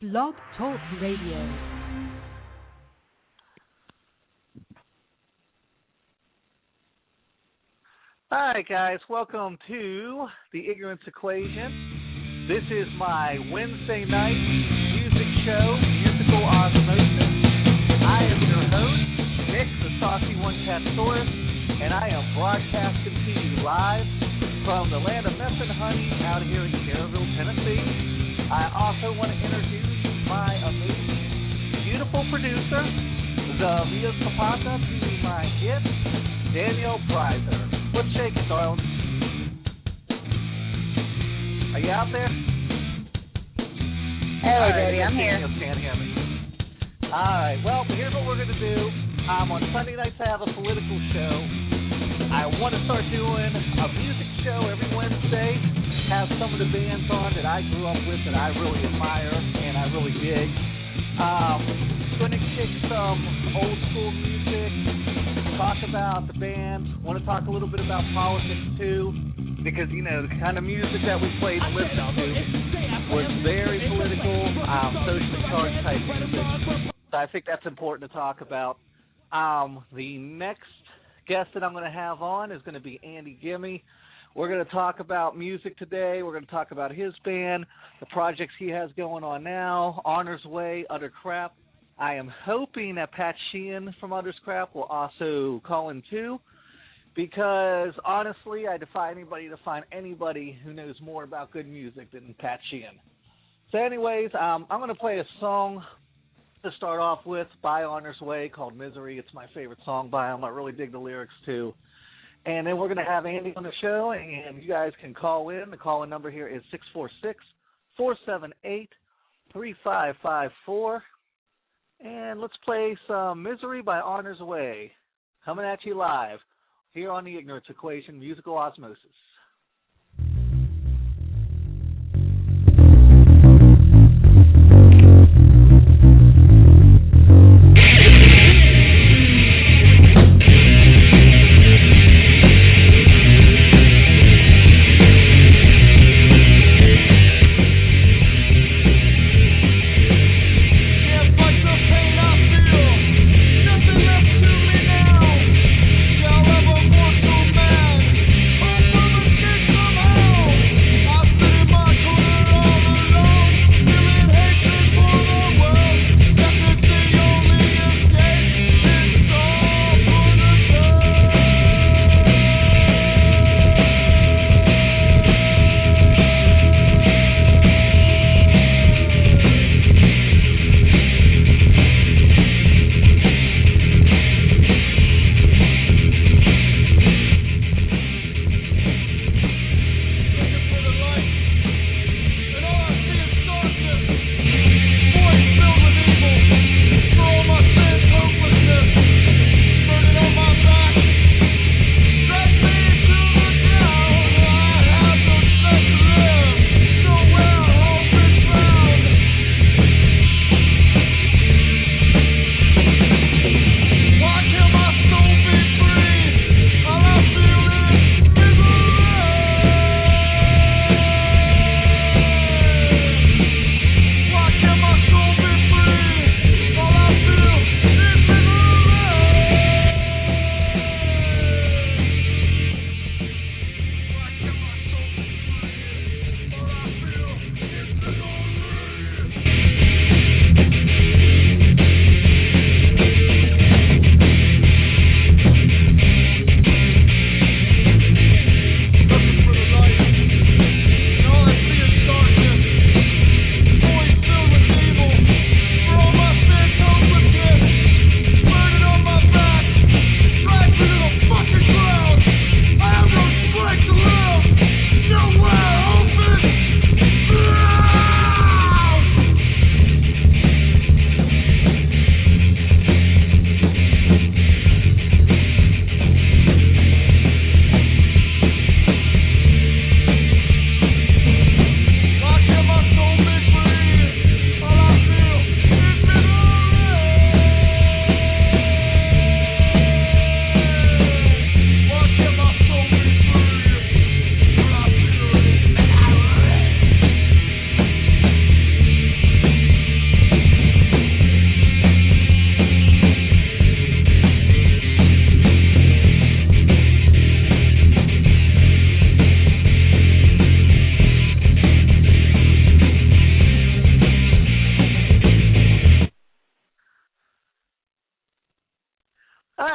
Blog Talk Radio. Hi guys, welcome to the Ignorance Equation. This is my Wednesday night music show, Musical Osmosis. I am your host, Nick the Saucy One Catsaurus, and I am broadcasting to you live from the land of meth and honey out here in Cherryville, Tennessee. I also want to introduce my amazing, beautiful producer, the Via Zapata, to my guest, Danielle Prizer. What's shaking, darling? Are you out there? Hello, baby. I'm here. Can't hear me. All right. Well, here's what we're going to do. On Sunday nights, I have a political show. I want to start doing a music show every Wednesday. Have some of the bands on that I grew up with that I really admire and I really dig. Going to kick some old school music, talk about the band, want to talk a little bit about politics too, because, you know, the kind of music that we played and listened to was very political, socially charged type music. So I think that's important to talk about. The next guest that I'm going to have on is going to be Andy Gimmi. We're going to talk about music today. We're going to talk about his band, the projects he has going on now, Honor's Way, Utterkrap. I am hoping that Pat Sheehan from Utterkrap will also call in too, because honestly, I defy anybody to find anybody who knows more about good music than Pat Sheehan. So anyways, I'm going to play a song to start off with by Honor's Way called Misery. It's my favorite song by him. I really dig the lyrics too. And then we're going to have Andy on the show, and you guys can call in. The call-in number here is 646-478-3554. And let's play some Misery by Honor's Way, coming at you live here on the Ignorance Equation, Musical Osmosis. Nothing left to me now. Shall ever mortal man.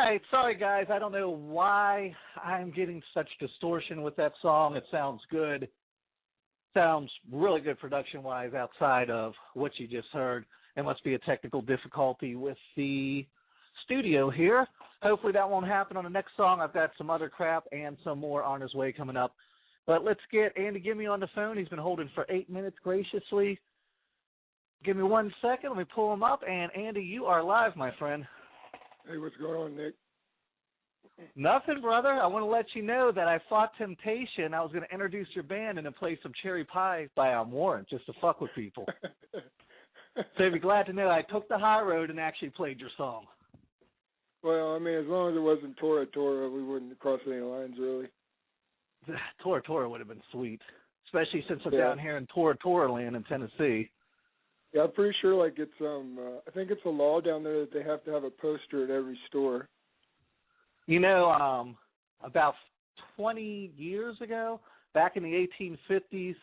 right, sorry guys, I don't know why I'm getting such distortion with that song. It sounds good. Sounds really good production-wise outside of what you just heard. It must be a technical difficulty with the studio here. Hopefully that won't happen on the next song. I've got some other crap and some more on his way coming up. But let's get Andy Gimmi on the phone. He's been holding for 8 minutes graciously. Give me 1 second. Let me pull him up. And, Andy, you are live, my friend. Hey, what's going on, Nick? Nothing, brother. I want to let you know that I fought temptation. I was going to introduce your band and then play some Cherry Pie by Warrant just to fuck with people. So you'd be glad to know I took the high road and actually played your song. Well, I mean, as long as it wasn't Tora Tora, we wouldn't cross any lines, really. Tora Tora would have been sweet, especially since I'm down here in Tora Tora land in Tennessee. Yeah, I'm pretty sure, like, it's, I think it's a law down there that they have to have a poster at every store. You know, about 20 years ago, back in the 1850s,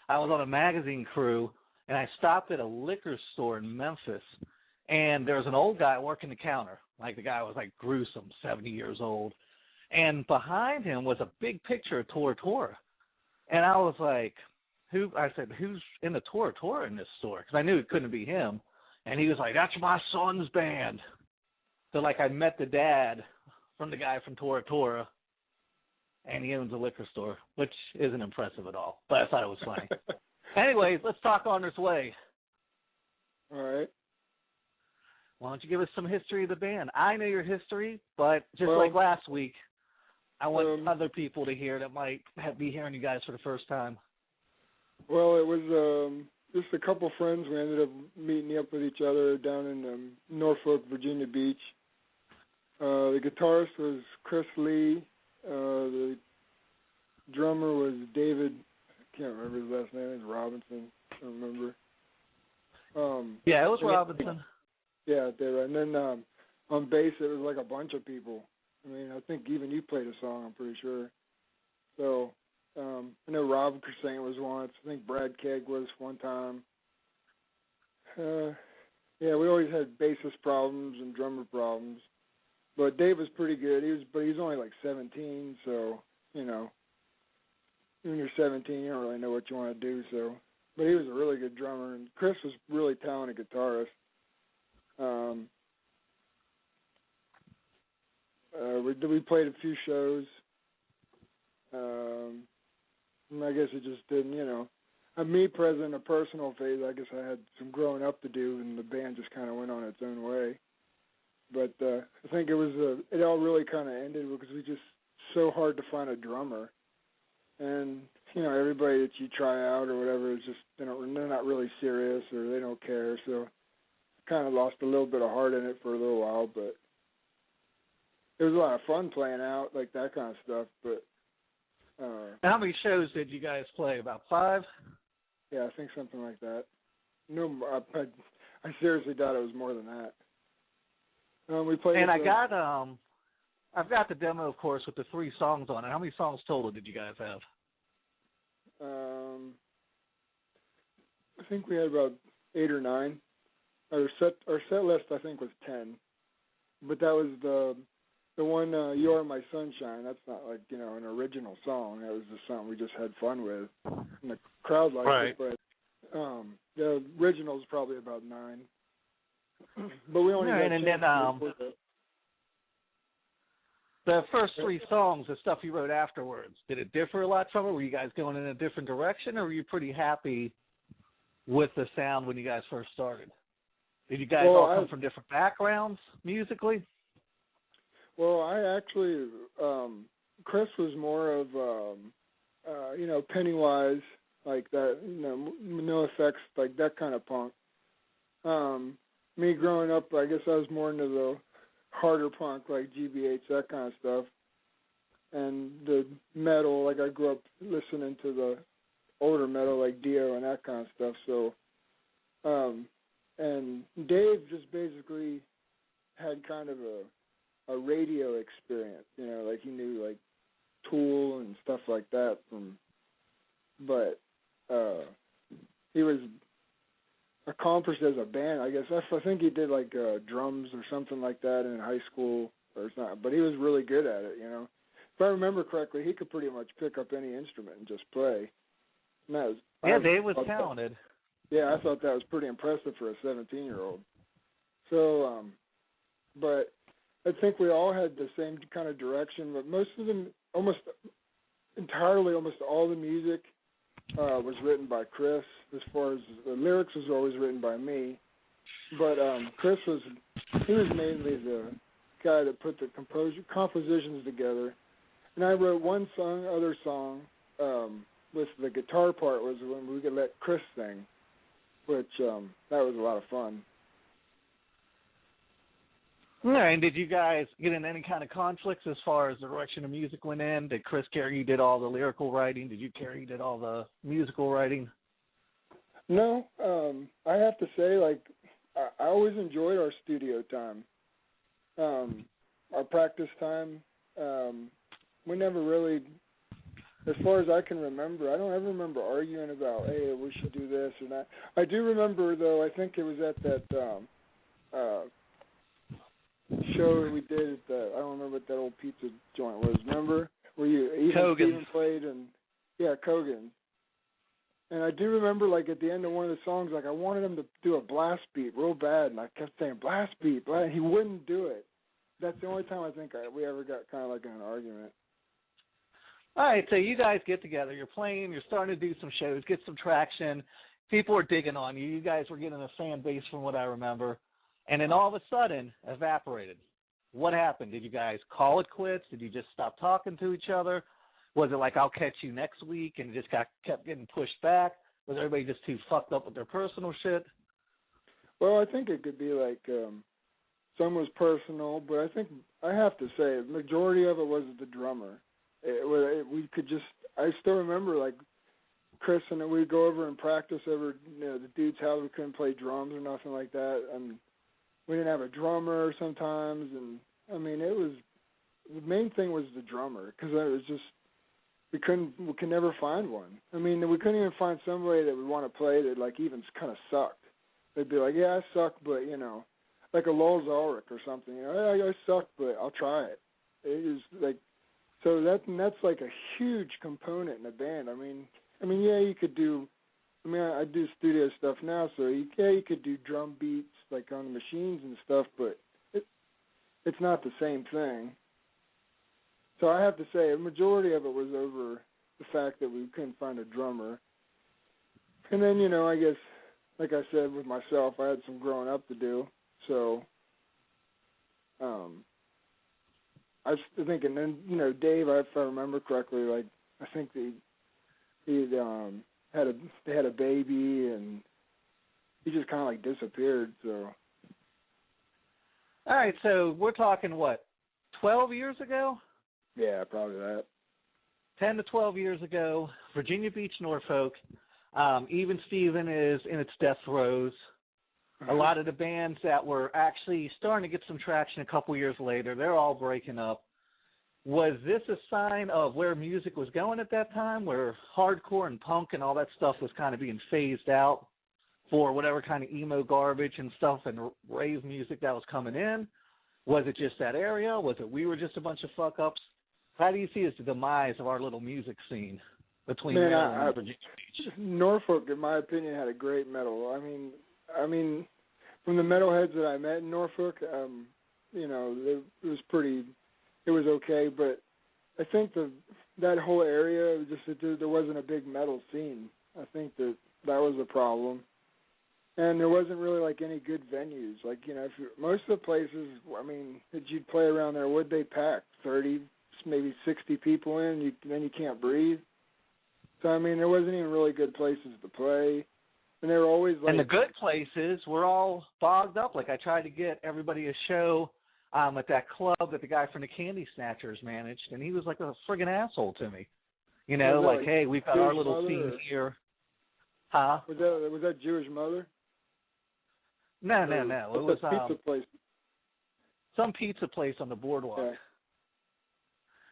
I was on a magazine crew, and I stopped at a liquor store in Memphis, and there was an old guy working the counter. Like, the guy was, like, gruesome, 70 years old. And behind him was a big picture of Tora Tora. And I was like, I said, who's in the Tora Tora in this store? Because I knew it couldn't be him. And he was like, that's my son's band. So, like, I met the dad from the guy from Tora Tora, and he owns a liquor store, which isn't impressive at all. But I thought it was funny. Anyways, let's talk on this way. All right. Why don't you give us some history of the band? I know your history, but just like last week, I want other people to hear that might be hearing you guys for the first time. Well, it was just a couple friends. We ended up meeting up with each other down in Norfolk, Virginia Beach. The guitarist was Chris Lee. The drummer was David. I can't remember his last name. It's Robinson. I don't remember. Yeah, it was Robinson. Yeah, they were. And then on bass, it was like a bunch of people. I mean, I think even you played a song, I'm pretty sure. So I know Rob Kersing was once. I think Brad Kegg was one time. Yeah, we always had bassist problems and drummer problems. But Dave was pretty good. But he's only like 17, so, you know, when you're 17, you don't really know what you want to do. So, but he was a really good drummer, and Chris was a really talented guitarist. We played a few shows. And I guess it just didn't, you know. Me present in a personal phase, I guess I had some growing up to do, and the band just kind of went on its own way. But I think it all really kind of ended because we just so hard to find a drummer. And, you know, everybody that you try out or whatever is just, they're not really serious or they don't care. So I kind of lost a little bit of heart in it for a little while, but it was a lot of fun playing out, like that kind of stuff. But how many shows did you guys play? About 5? Yeah, I think something like that. No, I seriously doubt it was more than that. We played. And I've got the demo, of course, with the 3 songs on it. How many songs total did you guys have? I think we had about 8 or 9. Our set list, I think, was 10. But that was the one, "You Are My Sunshine." That's not like, you know, an original song. That was just something we just had fun with, and the crowd liked it. But the original is probably about 9. But we only got. And then the first 3 songs, the stuff you wrote afterwards, did it differ a lot from it? Were you guys going in a different direction, or were you pretty happy with the sound when you guys first started? Did you guys all come from different backgrounds musically? Well, I actually, Chris was more of, you know, Pennywise, like that, you know, No Effects, like that kind of punk. Me growing up, I guess I was more into the harder punk, like GBH, that kind of stuff. And the metal, like I grew up listening to the older metal, like Dio and that kind of stuff. So, and Dave just basically had kind of a radio experience, you know, like he knew like Tool and stuff like that but he was accomplished as a band, I guess. I think he did like drums or something like that in high school, or something. But he was really good at it, If I remember correctly, he could pretty much pick up any instrument and just play. And that was, Dave was talented. I thought that was pretty impressive for a 17-year-old. So, but I think we all had the same kind of direction, but most of them, almost all the music was written by Chris. As far as the lyrics was always written by me, but Chris was mainly the guy that put the compositions together, and I wrote one other song with the guitar part was when we could let Chris sing, which that was a lot of fun. And did you guys get in any kind of conflicts as far as the direction of music went in? Did Chris Carey did all the lyrical writing? Did you Carey did all the musical writing? No, I have to say, I always enjoyed our studio time, our practice time. We never really, as far as I can remember, I don't ever remember arguing about, hey, we should do this or that. I do remember, though, I think it was at that show that we did at the, I don't remember what that old pizza joint was. Remember where Steven played and Kogan. And I do remember, at the end of one of the songs, I wanted him to do a blast beat real bad, and I kept saying blast beat, and he wouldn't do it. That's the only time I think we ever got kind of in an argument. All right, so you guys get together, you're playing, you're starting to do some shows, get some traction. People are digging on you. You guys were getting a fan base from what I remember. And then all of a sudden, evaporated. What happened? Did you guys call it quits? Did you just stop talking to each other? Was it I'll catch you next week, and it just kept getting pushed back? Was everybody just too fucked up with their personal shit? Well, I think it could be some was personal, but I think I have to say the majority of it was the drummer. I still remember Chris and we'd go over and practice over the dudes' house. We couldn't play drums or nothing like that, and we didn't have a drummer sometimes, and I mean the main thing was the drummer, because it was just we could never find one. I mean, we couldn't even find somebody that would want to play that even kind of sucked. They'd be like, yeah, I suck, but like a Lowell Ulrich or something. I suck, but I'll try it. It is so that's a huge component in a band. I mean, yeah, you could do. I do studio stuff now, so you could do drum beats on the machines and stuff, but it's not the same thing. So I have to say, a majority of it was over the fact that we couldn't find a drummer. And then, I guess, like I said, with myself, I had some growing up to do. So I was thinking, then, Dave, if I remember correctly, I think they had a baby, and he just kind of disappeared. So. All right, so we're talking 12 years ago? Yeah, probably that. 10 to 12 years ago, Virginia Beach, Norfolk. Even Steven is in its death throes. A lot of the bands that were actually starting to get some traction a couple years later, they're all breaking up. Was this a sign of where music was going at that time, where hardcore and punk and all that stuff was kind of being phased out for whatever kind of emo garbage and stuff and rave music that was coming in? Was it just that area? Was it we were just a bunch of fuck-ups? How do you see as the demise of our little music scene between Maryland and Virginia Beach? Norfolk, in my opinion, had a great metal. I mean, from the metalheads that I met in Norfolk, it was okay, but I think that whole area, there wasn't a big metal scene. I think that was a problem. And there wasn't really any good venues. Most of the places, that you'd play around there, would they pack 30, maybe 60 people in, then you can't breathe. So, there wasn't even really good places to play. And they were always and the good places were all bogged up. I tried to get everybody a show at that club that the guy from the Candy Snatchers managed, and he was a friggin' asshole to me. Hey, we've got Jewish our little scene here. Huh? Was that Jewish Mother? No. It was pizza place. Some pizza place on the boardwalk. Yeah.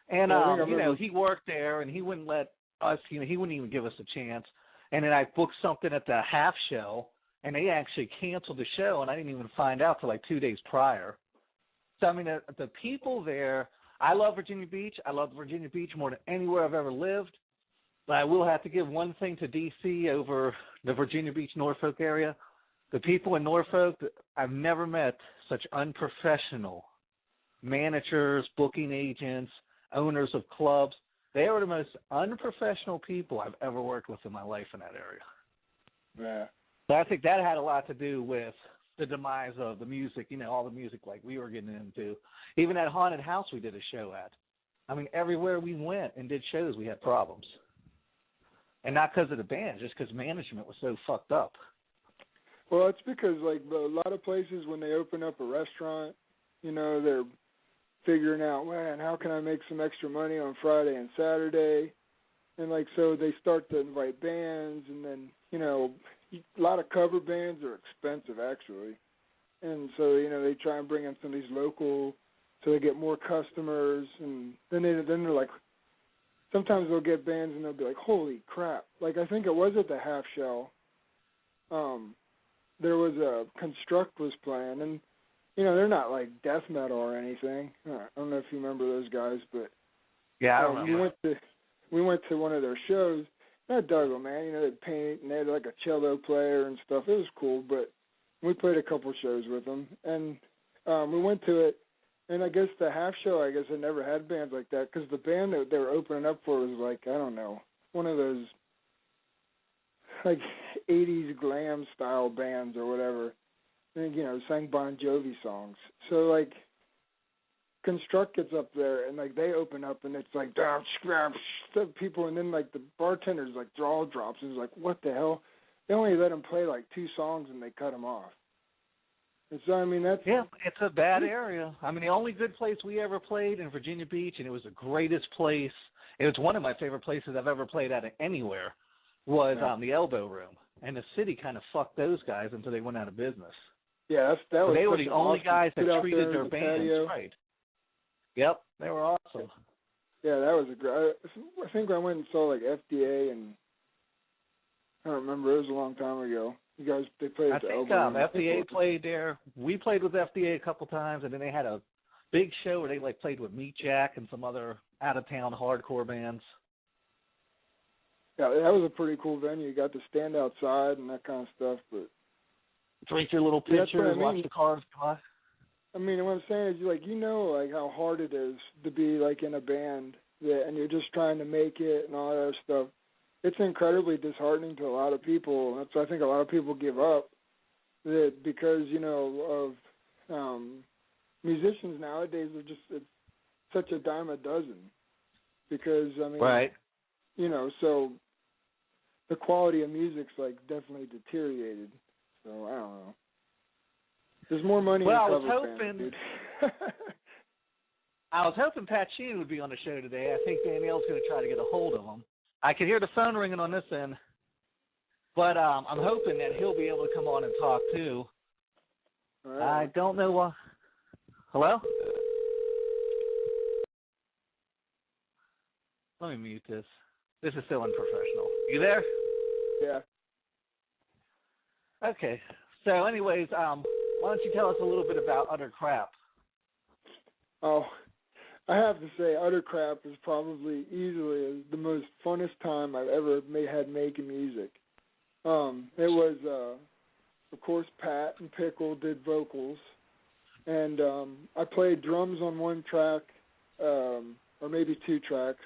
And he worked there, and he wouldn't let us. He wouldn't even give us a chance. And then I booked something at the half show, and they actually canceled the show, and I didn't even find out till 2 days prior. So, I mean, the people there, I love Virginia Beach. I love Virginia Beach more than anywhere I've ever lived. But I will have to give one thing to D.C. over the Virginia Beach, Norfolk area. The people in Norfolk, I've never met such unprofessional managers, booking agents, owners of clubs. They are the most unprofessional people I've ever worked with in my life in that area. Yeah. So I think that had a lot to do with the demise of the music, all the music like we were getting into. Even that haunted house we did a show at. I mean, everywhere we went and did shows, we had problems. And not because of the band, just because management was so fucked up. Well, it's because, like, a lot of places when they open up a restaurant, they're figuring out, man, how can I make some extra money on Friday and Saturday? And, like, so they start to invite bands, and then, a lot of cover bands are expensive, actually. And so, they try and bring in some of these local so they get more customers. And then they're like, sometimes they'll get bands and they'll be like, holy crap. Like, I think it was at the Half Shell. There was a Construct was playing, and, they're not like death metal or anything. I don't know if you remember those guys, but yeah, I remember. We went to one of their shows. And I dug them, man. They'd paint, and they had like a cello player and stuff. It was cool, but we played a couple shows with them, and we went to it. And I guess the Half Show, I never had bands like that, because the band that they were opening up for was like, I don't know, one of those like 80s glam style bands or whatever. And, sang Bon Jovi songs. So, like, Construct gets up there, and, like, they open up, and it's like, people, and then, like, the bartender's, like, jaw drops. It's like, what the hell? They only let them play, like, 2 songs, and they cut them off. And so, I mean, that's... Yeah, it's a bad area. I mean, the only good place we ever played in Virginia Beach, and it was the greatest place, it was one of my favorite places I've ever played at anywhere, was the Elbow Room. And the city kind of fucked those guys until they went out of business. Yeah, they were the only guys that treated their bands patio. right. Yep, they were awesome. Yeah, that was a great... I think I went and saw, like, FDA, and I don't remember. It was a long time ago. You guys, they played at the Elbow Room. FDA played there. We played with FDA a couple times, and then they had a big show where they, like, played with Meat Jack and some other out-of-town hardcore bands. Yeah, that was a pretty cool venue. You got to stand outside and that kind of stuff, but... Drink your little pitcher, watch the cars go by. I mean, what I'm saying is, like, like, how hard it is to be, like, in a band, and you're just trying to make it and all that other stuff. It's incredibly disheartening to a lot of people. That's why I think a lot of people give up, because, of musicians nowadays are just it's such a dime a dozen. Because, I mean, right. So the quality of music's, like, definitely deteriorated. So, I don't know. There's more money in cover bands, dude. I was hoping Pat Sheen would be on the show today. I think Danielle's going to try to get a hold of him. I can hear the phone ringing on this end, but I'm hoping that he'll be able to come on and talk, too. Right. I don't know why. Hello? Let me mute this. This is so unprofessional. You there? Yeah. Okay. So, anyways, why don't you tell us a little bit about Utterkrap? Oh, I have to say, Utterkrap is probably easily the most funnest time I've ever had making music. It was, of course, Pat and Pickle did vocals, and I played drums on one track, or maybe 2 tracks,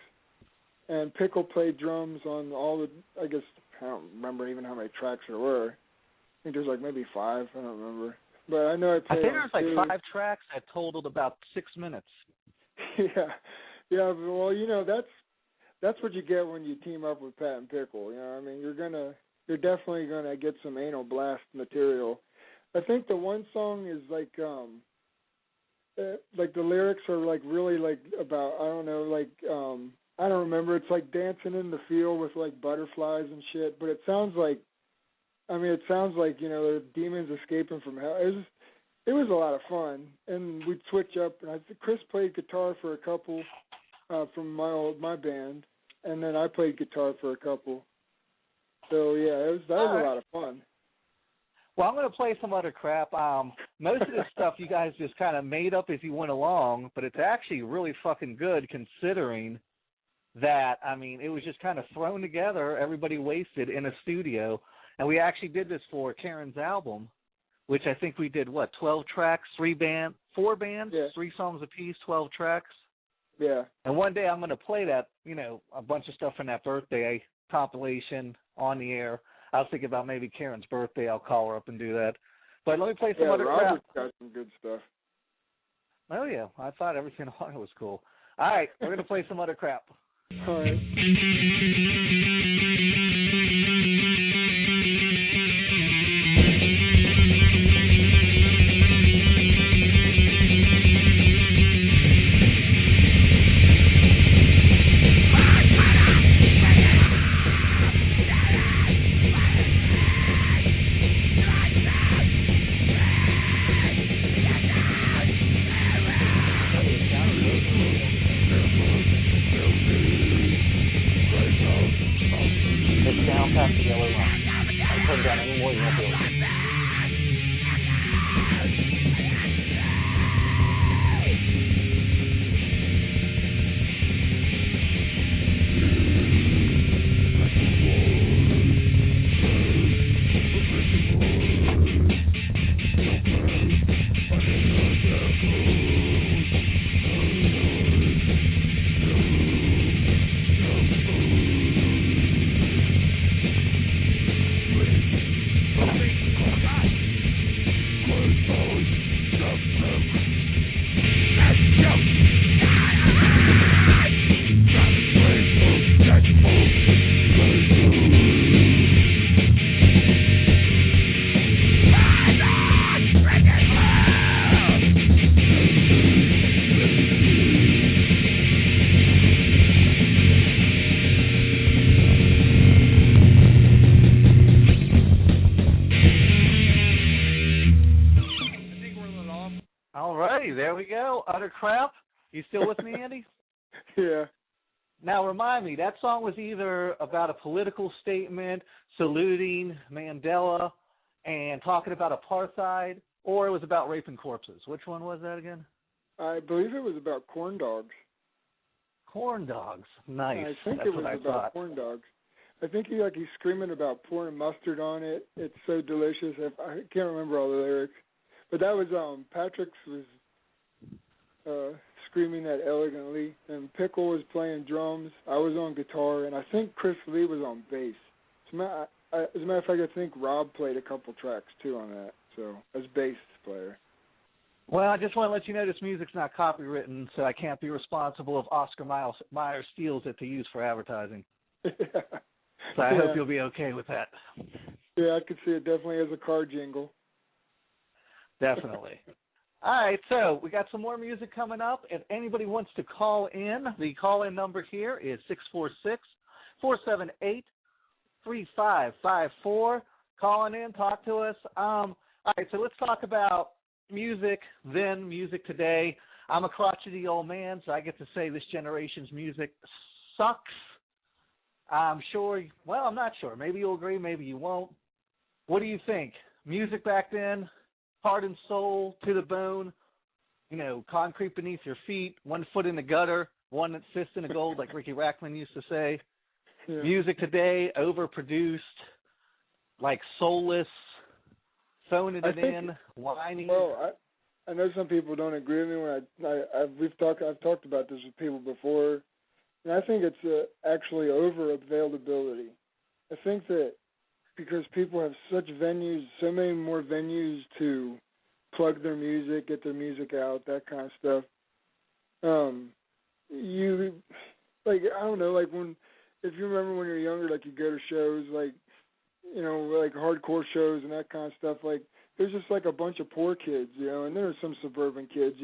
and Pickle played drums on all the, I guess, I don't remember even how many tracks there were. I think there's like maybe 5, I don't remember. But I know I played. I think there's like 5 tracks that totaled about 6 minutes. Yeah. Well, that's what you get when you team up with Pat and Pickle. I mean, you're definitely gonna get some anal blast material. I think the one song is like the lyrics are like really like about I don't know like I don't remember. It's like dancing in the field with like butterflies and shit. But it sounds like. There are demons escaping from hell. It was a lot of fun, and we'd switch up. And Chris played guitar for a couple from my band, and then I played guitar for a couple. So yeah, that was a lot of fun. Well, I'm going to play some other crap. Most of this stuff you guys just kind of made up as you went along, but it's actually really fucking good considering that, I mean, it was just kind of thrown together, everybody wasted in a studio. And we actually did this for Karen's album, which I think we did, 12 tracks, 4 bands, Yeah. 3 songs apiece, 12 tracks. Yeah. And one day I'm going to play that, a bunch of stuff from that birthday compilation on the air. I was thinking about maybe Karen's birthday. I'll call her up and do that. But let me play some other Robert's crap. got some good stuff. Oh, yeah. I thought everything on it was cool. All right. We're going to play some other crap. All right. There we go. Utter crap. You still with me, Andy? Yeah. Now, remind me, that song was either about a political statement, saluting Mandela, and talking about apartheid, or it was about raping corpses. Which one was that again? I believe it was about corn dogs. Corn dogs. Nice. I think That's it was what I about thought. corn dogs. I think he's screaming about pouring mustard on it. It's so delicious. I can't remember all the lyrics. But that was Patrick's was screaming that elegantly, and Pickle was playing drums. I was on guitar, and I think Chris Lee was on bass. As a matter of fact, I think Rob played a couple tracks too on that, so as bass player. Well, I just want to let you know this music's not copywritten, so I can't be responsible if Oscar Mayer steals it to use for advertising. So I hope you'll be okay with that. Yeah, I could see it definitely as a car jingle. Definitely. All right, so we got some more music coming up. If anybody wants to call in, the call-in number here is 646-478-3554. Calling in, talk to us. All right, so let's talk about music then, music today. I'm a crotchety old man, so I get to say this generation's music sucks. I'm not sure. Maybe you'll agree, maybe you won't. What do you think? Music back then, heart and soul, to the bone, concrete beneath your feet, 1 foot in the gutter, one that fist in the gold, like Ricky Rackman used to say. Yeah. Music today, overproduced, like soulless, phoning it in, whining. Well, I know some people don't agree with me when I've talked about this with people before, and I think it's actually over availability. I think that because people have such venues, so many more venues to plug their music, get their music out, that kind of stuff. I don't know, if you remember when you were younger, you go to shows, hardcore shows and that kind of stuff, there's just a bunch of poor kids, and there were some suburban kids,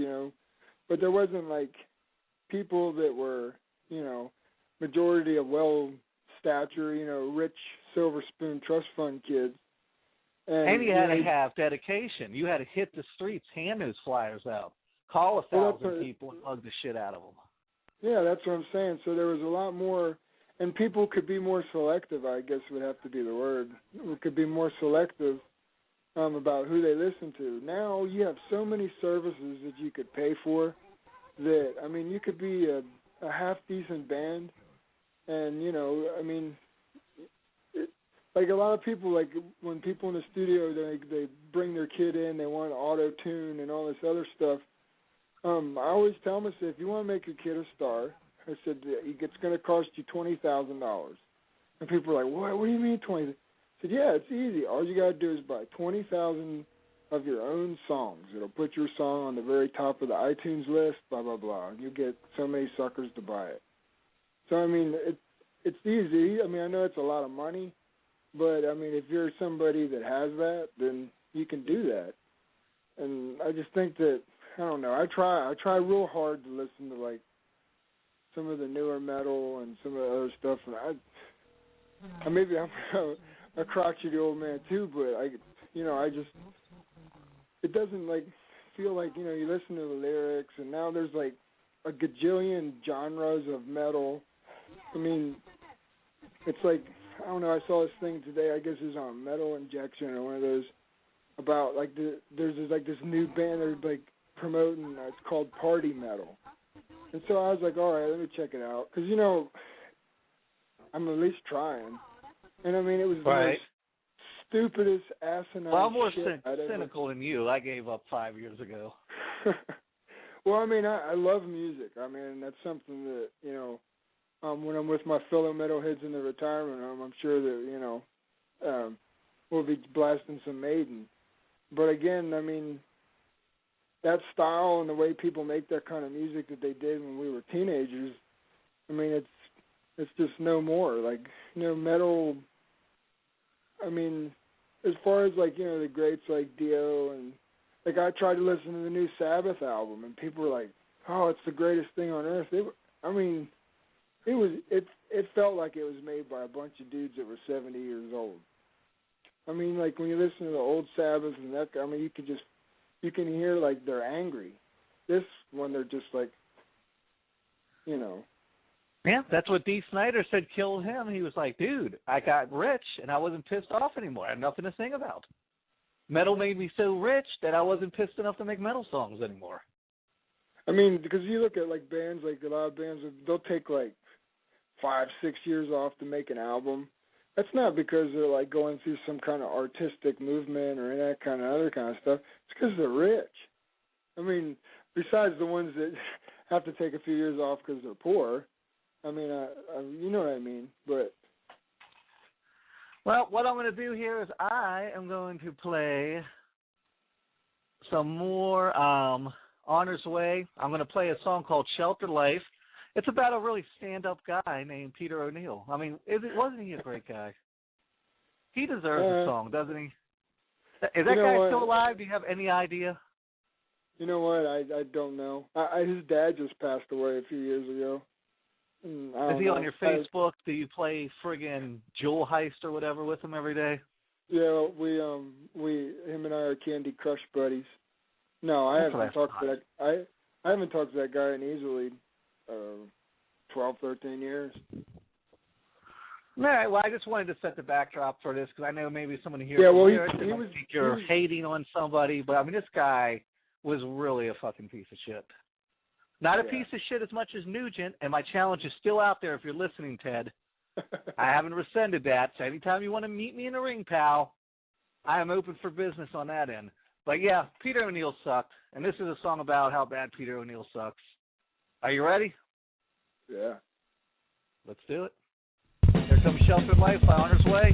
but there wasn't people that were, majority of stature, rich Silver Spoon Trust Fund kids. And you had to have dedication. You had to hit the streets, hand those flyers out, call 1,000 people and hug the shit out of them. Yeah, that's what I'm saying. So there was a lot more, and people could be more selective, I guess would have to be the word. We could be more selective about who they listen to. Now you have so many services that you could pay for that, I mean, you could be a half-decent band and, you know, I mean, like a lot of people, like when people in the studio, they bring their kid in, they want auto-tune and all this other stuff. I always tell them, I say, if you want to make your kid a star, I said, it's going to cost you $20,000. And people are like, what do you mean 20? I said, yeah, it's easy. All you got to do is buy 20,000 of your own songs. It'll put your song on the very top of the iTunes list, blah, blah, blah. And you get so many suckers to buy it. So, I mean, it's easy. I mean, I know it's a lot of money, but, I mean, if you're somebody that has that, then you can do that. And I just think that, I don't know, I try real hard to listen to, like, some of the newer metal and some of the other stuff. And maybe I'm a crotchety old man, too, but, I just, it doesn't, like, feel like, you listen to the lyrics, and now there's, like, a gajillion genres of metal. I mean, it's like, I don't know, I saw this thing today, I guess it was on Metal Injection or one of those, about, like, there's this new band they're, like, promoting, it's called Party Metal. And so I was like, all right, let me check it out. Because, I'm at least trying. And, I mean, it was the most stupidest, asinine Well, I'm more shit cynical than you. I gave up 5 years ago. Well, I mean, I love music. I mean, that's something that, when I'm with my fellow metalheads in the retirement home, I'm sure that, we'll be blasting some Maiden. But again, I mean, that style and the way people make that kind of music that they did when we were teenagers, I mean, it's just no more. Like, metal, I mean, as far as, like, the greats like Dio and, like, I tried to listen to the new Sabbath album, and people were like, oh, it's the greatest thing on earth. It felt like it was made by a bunch of dudes that were 70 years old. I mean, like, when you listen to the old Sabbath and that, I mean, you can hear, like, they're angry. This one, they're just like, Yeah, that's what Dee Snider said killed him. He was like, dude, I got rich, and I wasn't pissed off anymore. I had nothing to sing about. Metal made me so rich that I wasn't pissed enough to make metal songs anymore. I mean, because you look at, like, bands, like a lot of bands, they'll take, like, 5-6 years off to make an album. That's not because they're, like, going through some kind of artistic movement or that kind of other kind of stuff. It's because they're rich. I mean, besides the ones that have to take a few years off because they're poor. I mean, you know what I mean, but... Well, what I'm going to do here is I am going to play some more Honor's Way. I'm going to play a song called Shelter Life. It's about a really stand-up guy named Peter O'Neill. I mean, wasn't he a great guy? He deserves a song, doesn't he? Is that guy still alive? Do you have any idea? You know what? I don't know. His dad just passed away a few years ago. Is he on your Facebook? Do you play friggin' Jewel Heist or whatever with him every day? Yeah, him and I are Candy Crush buddies. No, I haven't talked to that. I haven't talked to that guy in easily 12, 13 years. All right, well, I just wanted to set the backdrop for this because I know maybe someone here think you're hating on somebody, but I mean, this guy was really a fucking piece of shit. Not a piece of shit as much as Nugent, and my challenge is still out there if you're listening, Ted. I haven't rescinded that, so anytime you want to meet me in the ring, pal, I am open for business on that end. But yeah, Peter O'Neill sucked, and this is a song about how bad Peter O'Neill sucks. Are you ready? Yeah. Let's do it. Here comes Sheltered Life by Honor's Way.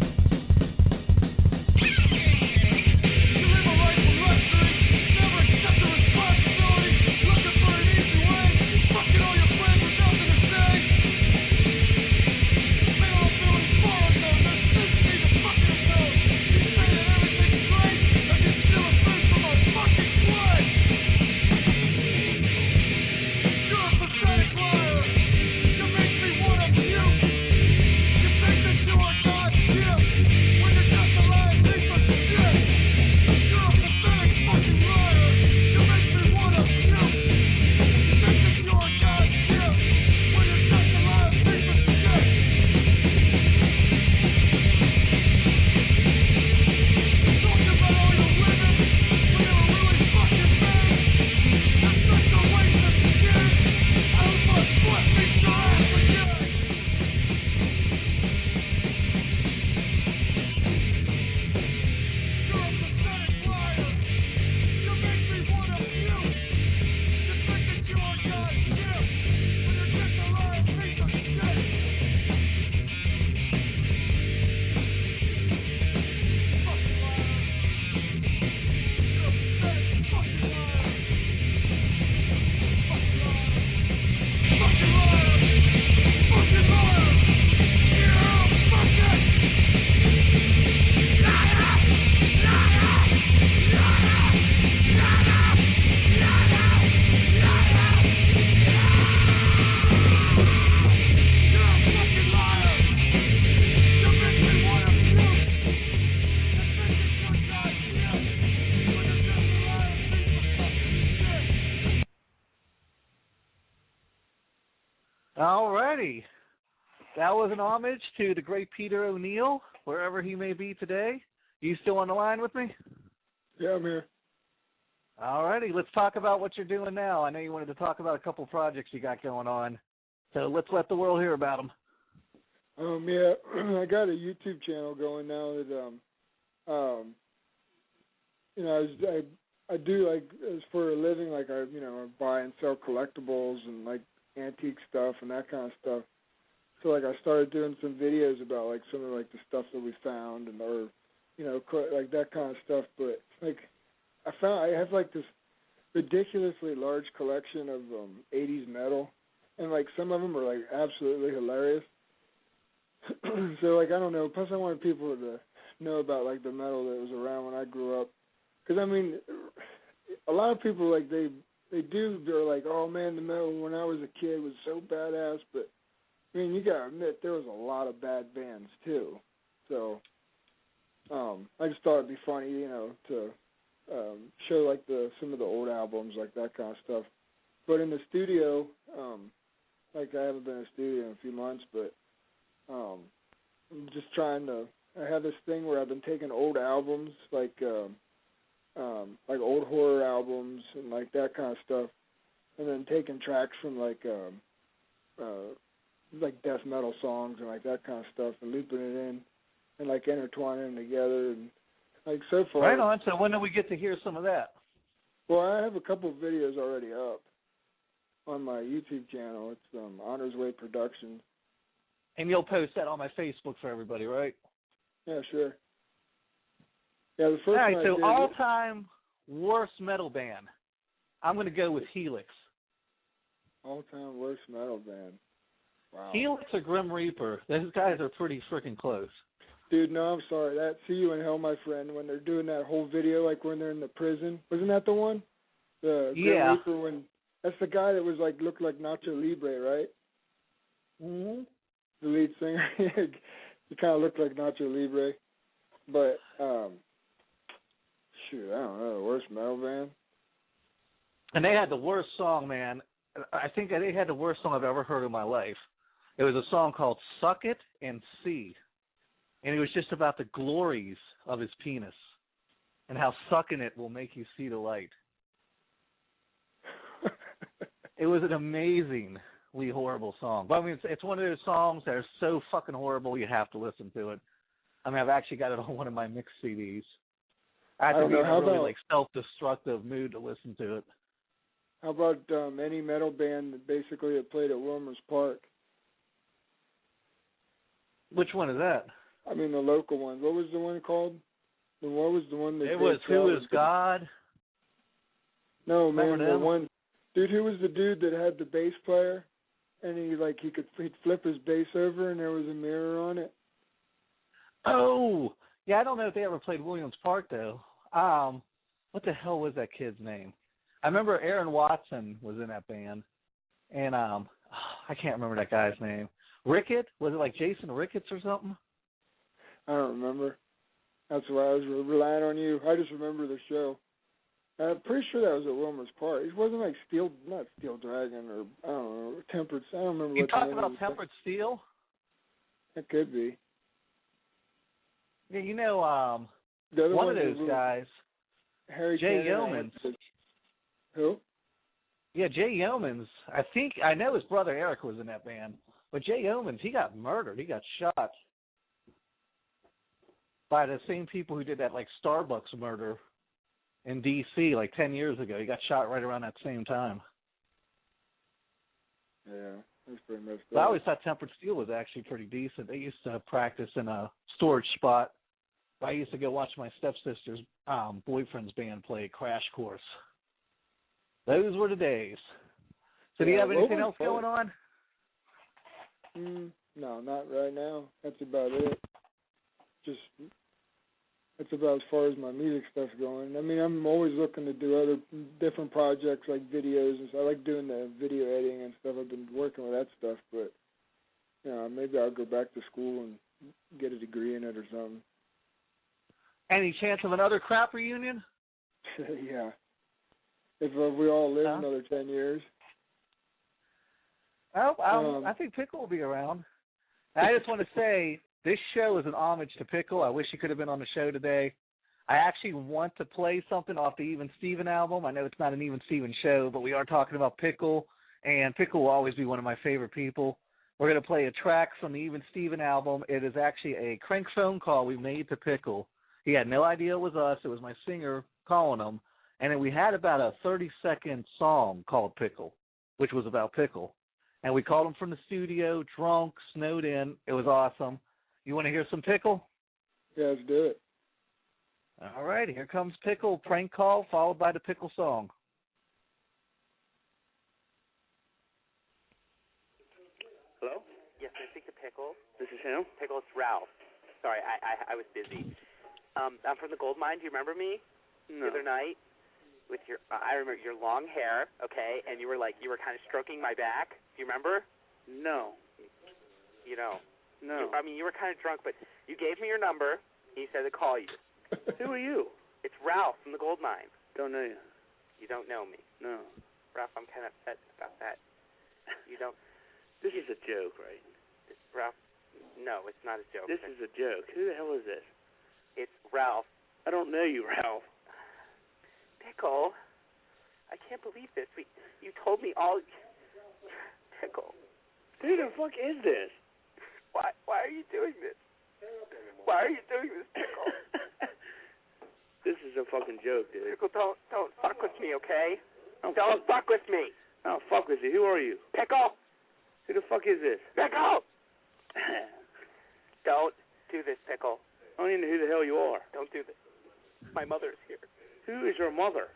Yeah. Alrighty. That was an homage to the great Peter O'Neill, wherever he may be today. You still on the line with me? Yeah, I'm here. Alrighty, let's talk about what you're doing now. I know you wanted to talk about a couple projects you got going on, so let's let the world hear about them. Yeah, I got a YouTube channel going now that, I do, like, as for a living, like, I buy and sell collectibles and, like, antique stuff and that kind of stuff. So, like, I started doing some videos about, like, some of, like, the stuff that we found and, or, like, that kind of stuff. But, like, I have, like, this ridiculously large collection of 80s metal. And, like, some of them are, like, absolutely hilarious. So, like, I don't know. Plus, I wanted people to know about, like, the metal that was around when I grew up. Because, I mean, a lot of people, like, they're like, oh, man, the metal when I was a kid was so badass. But, I mean, you got to admit, there was a lot of bad bands, too. So, I just thought it'd be funny, to show, like, some of the old albums, like, that kind of stuff. But in the studio, like, I haven't been in the studio in a few months, but I'm just trying to. I have this thing where I've been taking old albums, like old horror albums and like that kind of stuff, and then taking tracks from like death metal songs and like that kind of stuff, and looping it in, and like intertwining them together, and like so far. Right on. So when do we get to hear some of that? Well, I have a couple of videos already up on my YouTube channel. It's Honor's Way Productions. And you'll post that on my Facebook for everybody, right? Yeah, sure. Yeah, the first all right, one so I did, all-time worst metal band. I'm going to go with Helix. All-time worst metal band. Wow. Helix or Grim Reaper. Those guys are pretty freaking close. Dude, no, I'm sorry. That See You in Hell, My Friend, when they're doing that whole video, like when they're in the prison. Wasn't that the one? The Grim Reaper when... That's the guy that was like looked like Nacho Libre, right? Mm-hmm. The lead singer. He kind of looked like Nacho Libre. But, shoot, I don't know, the worst metal band? And they had the worst song, man. I think they had the worst song I've ever heard in my life. It was a song called Suck It and See. And it was just about the glories of his penis and how sucking it will make you see the light. It was an amazingly horrible song. But I mean, it's one of those songs that are so fucking horrible you have to listen to it. I mean, I've actually got it on one of my mix CDs. I have to be in a really like self-destructive mood to listen to it. How about any metal band that basically had played at Wilmer's Park? Which one is that? I mean, the local one. What was the one called? What was the one that... It was Who Is God? No, man, the one... Dude, who was the dude that had the bass player? And he'd flip his bass over and there was a mirror on it? Oh! Yeah, I don't know if they ever played Williams Park, though. What the hell was that kid's name? I remember Aaron Watson was in that band. And I can't remember that guy's name. Rickett? Was it like Jason Ricketts or something? I don't remember. That's why I was relying on you. I just remember the show. I'm pretty sure that was at Wilmer's Park. It wasn't like not Steel Dragon or, I don't know, Tempered. I don't remember you what the name was. You talking about Tempered Steel? It could be. Yeah, you know, one of those guys, Harry Jay Yeomans. Who? Yeah, Jay Yeomans. I know his brother Eric was in that band, but Jay Yeomans, he got murdered. He got shot by the same people who did that like Starbucks murder in D.C. like 10 years ago. He got shot right around that same time. Yeah, that's pretty messed up. But I always thought Tempered Steel was actually pretty decent. They used to practice in a storage spot. I used to go watch my stepsister's boyfriend's band play Crash Course. Those were the days. So do you have anything else going on? No, not right now. That's about it. That's about as far as my music stuff's going. I mean, I'm always looking to do other different projects like videos and stuff. I like doing the video editing and stuff. I've been working with that stuff, but maybe I'll go back to school and get a degree in it or something. Any chance of another crap reunion? Yeah. If we all live another 10 years. I think Pickle will be around. I just want to say this show is an homage to Pickle. I wish he could have been on the show today. I actually want to play something off the Even Steven album. I know it's not an Even Steven show, but we are talking about Pickle, and Pickle will always be one of my favorite people. We're going to play a track from the Even Steven album. It is actually a crank phone call we made to Pickle. He had no idea it was us. It was my singer calling him. And then we had about a 30-second song called Pickle, which was about Pickle. And we called him from the studio, drunk, snowed in. It was awesome. You want to hear some Pickle? Yeah, let's do it. All right, here comes Pickle, prank call, followed by the Pickle song. Hello? Yes, may I speak to Pickle? This is him? Pickle, it's Ralph. Sorry, I was busy. I'm from the gold mine. Do you remember me? No. The other night? With I remember your long hair, okay, and you were kind of stroking my back. Do you remember? No. You know. No. You were kind of drunk, but you gave me your number, and you said to call you. Who are you? It's Ralph from the gold mine. Don't know you. You don't know me? No. Ralph, I'm kind of upset about that. You don't. This is a joke, right? Ralph, no, it's not a joke. This is a joke. Who the hell is this? It's Ralph. I don't know you, Ralph. Pickle, I can't believe this. You told me all. Pickle. Who the fuck is this? Why are you doing this? Why are you doing this, Pickle? This is a fucking joke, dude. Pickle, don't fuck with me, okay? Don't fuck with me. I'll fuck with you. Who are you? Pickle. Who the fuck is this? Pickle. Don't do this, Pickle. I don't even know who the hell you are. Don't do this. My mother is here. Who is your mother?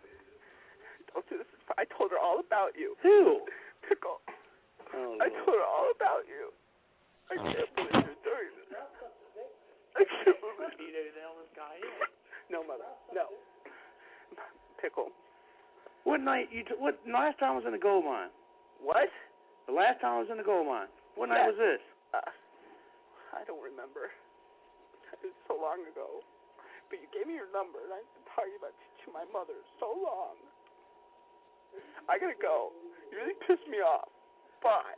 Don't do this. I told her all about you. Who? Pickle. Oh, I told her all about you. I can't believe you're doing this. I can't believe you know who the hell this guy is. No, Mother. No. Pickle. What night? Last time I was in the gold mine. What? The last time I was in the gold mine. What night was this? I don't remember. It was so long ago. But you gave me your number, and I've been talking about you to my mother so long. I gotta go. You really pissed me off. Bye.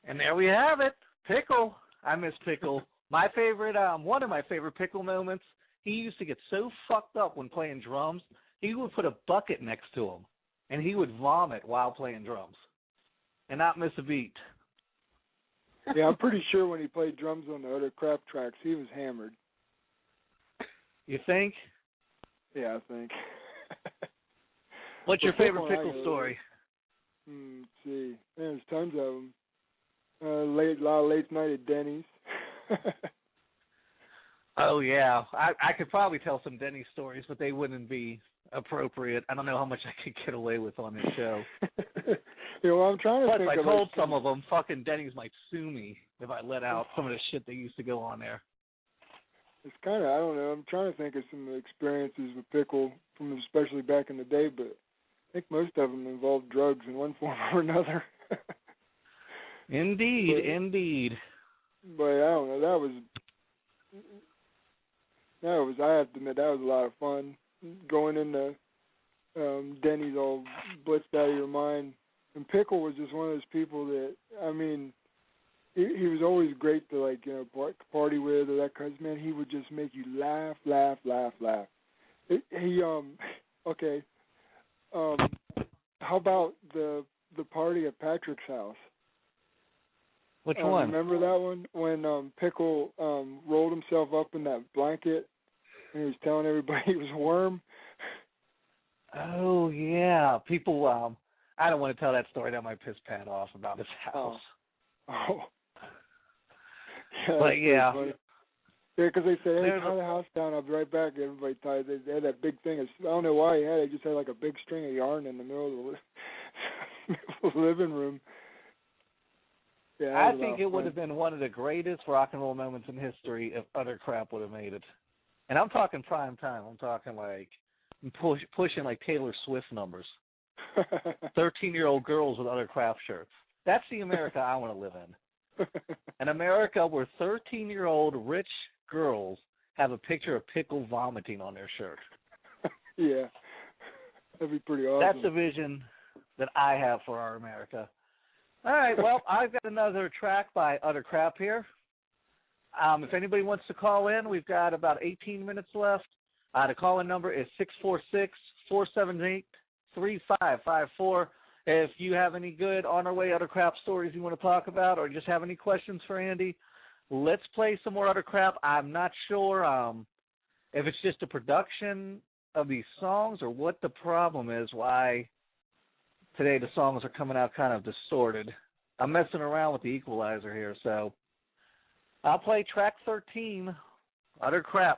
And there we have it, Pickle. I miss Pickle. My favorite, one of my favorite Pickle moments, he used to get so fucked up when playing drums, he would put a bucket next to him, and he would vomit while playing drums and not miss a beat. Yeah, I'm pretty sure when he played drums on the other crap tracks, he was hammered. You think? Yeah, I think. What's your favorite Pickle story? Let's see. There's tons of them. A lot of late night at Denny's. Oh, yeah. I could probably tell some Denny's stories, but they wouldn't be appropriate. I don't know how much I could get away with on this show. Yeah, well, I'm trying to think I told some of them, fucking Denny's might sue me if I let out some of the shit that used to go on there. It's kind of, I don't know, I'm trying to think of some experiences with Pickle, from especially back in the day, but I think most of them involved drugs in one form or another. Indeed. But I don't know, I have to admit, that was a lot of fun. Going into Denny's all blitzed out of your mind. And Pickle was just one of those people that, I mean, he was always great to, like, you know, party with or that kind of, man, he would just make you laugh. Okay. How about the party at Patrick's house? Which one? Remember that one? When Pickle rolled himself up in that blanket and he was telling everybody he was a worm? Oh, yeah. People, I don't want to tell that story. That might piss Pat off about his house. Oh. Yeah, but, yeah. Yeah, because they say, hey, tie the house down, I'll be right back. Everybody ties. They had that big thing. I don't know why he had it. He just had like a big string of yarn in the middle of the living room. Yeah, I think it would have been one of the greatest rock and roll moments in history if Utterkrap would have made it. And I'm talking prime time. I'm talking like pushing like Taylor Swift numbers. 13-year-old girls with utterkrap shirts. That's the America I want to live in. An America where 13-year-old rich girls have a picture of Pickle vomiting on their shirt. Yeah. That'd be pretty awesome. That's the vision that I have for our America. All right, well, I've got another track by utterkrap here. If anybody wants to call in, we've got about 18 minutes left. The call-in number is 646-478-3554. If you have any good on-our-way utterkrap stories you want to talk about or just have any questions for Andy, let's play some more utterkrap. I'm not sure if it's just a production of these songs or what the problem is, why today the songs are coming out kind of distorted. I'm messing around with the equalizer here, so I'll play track 13, utterkrap.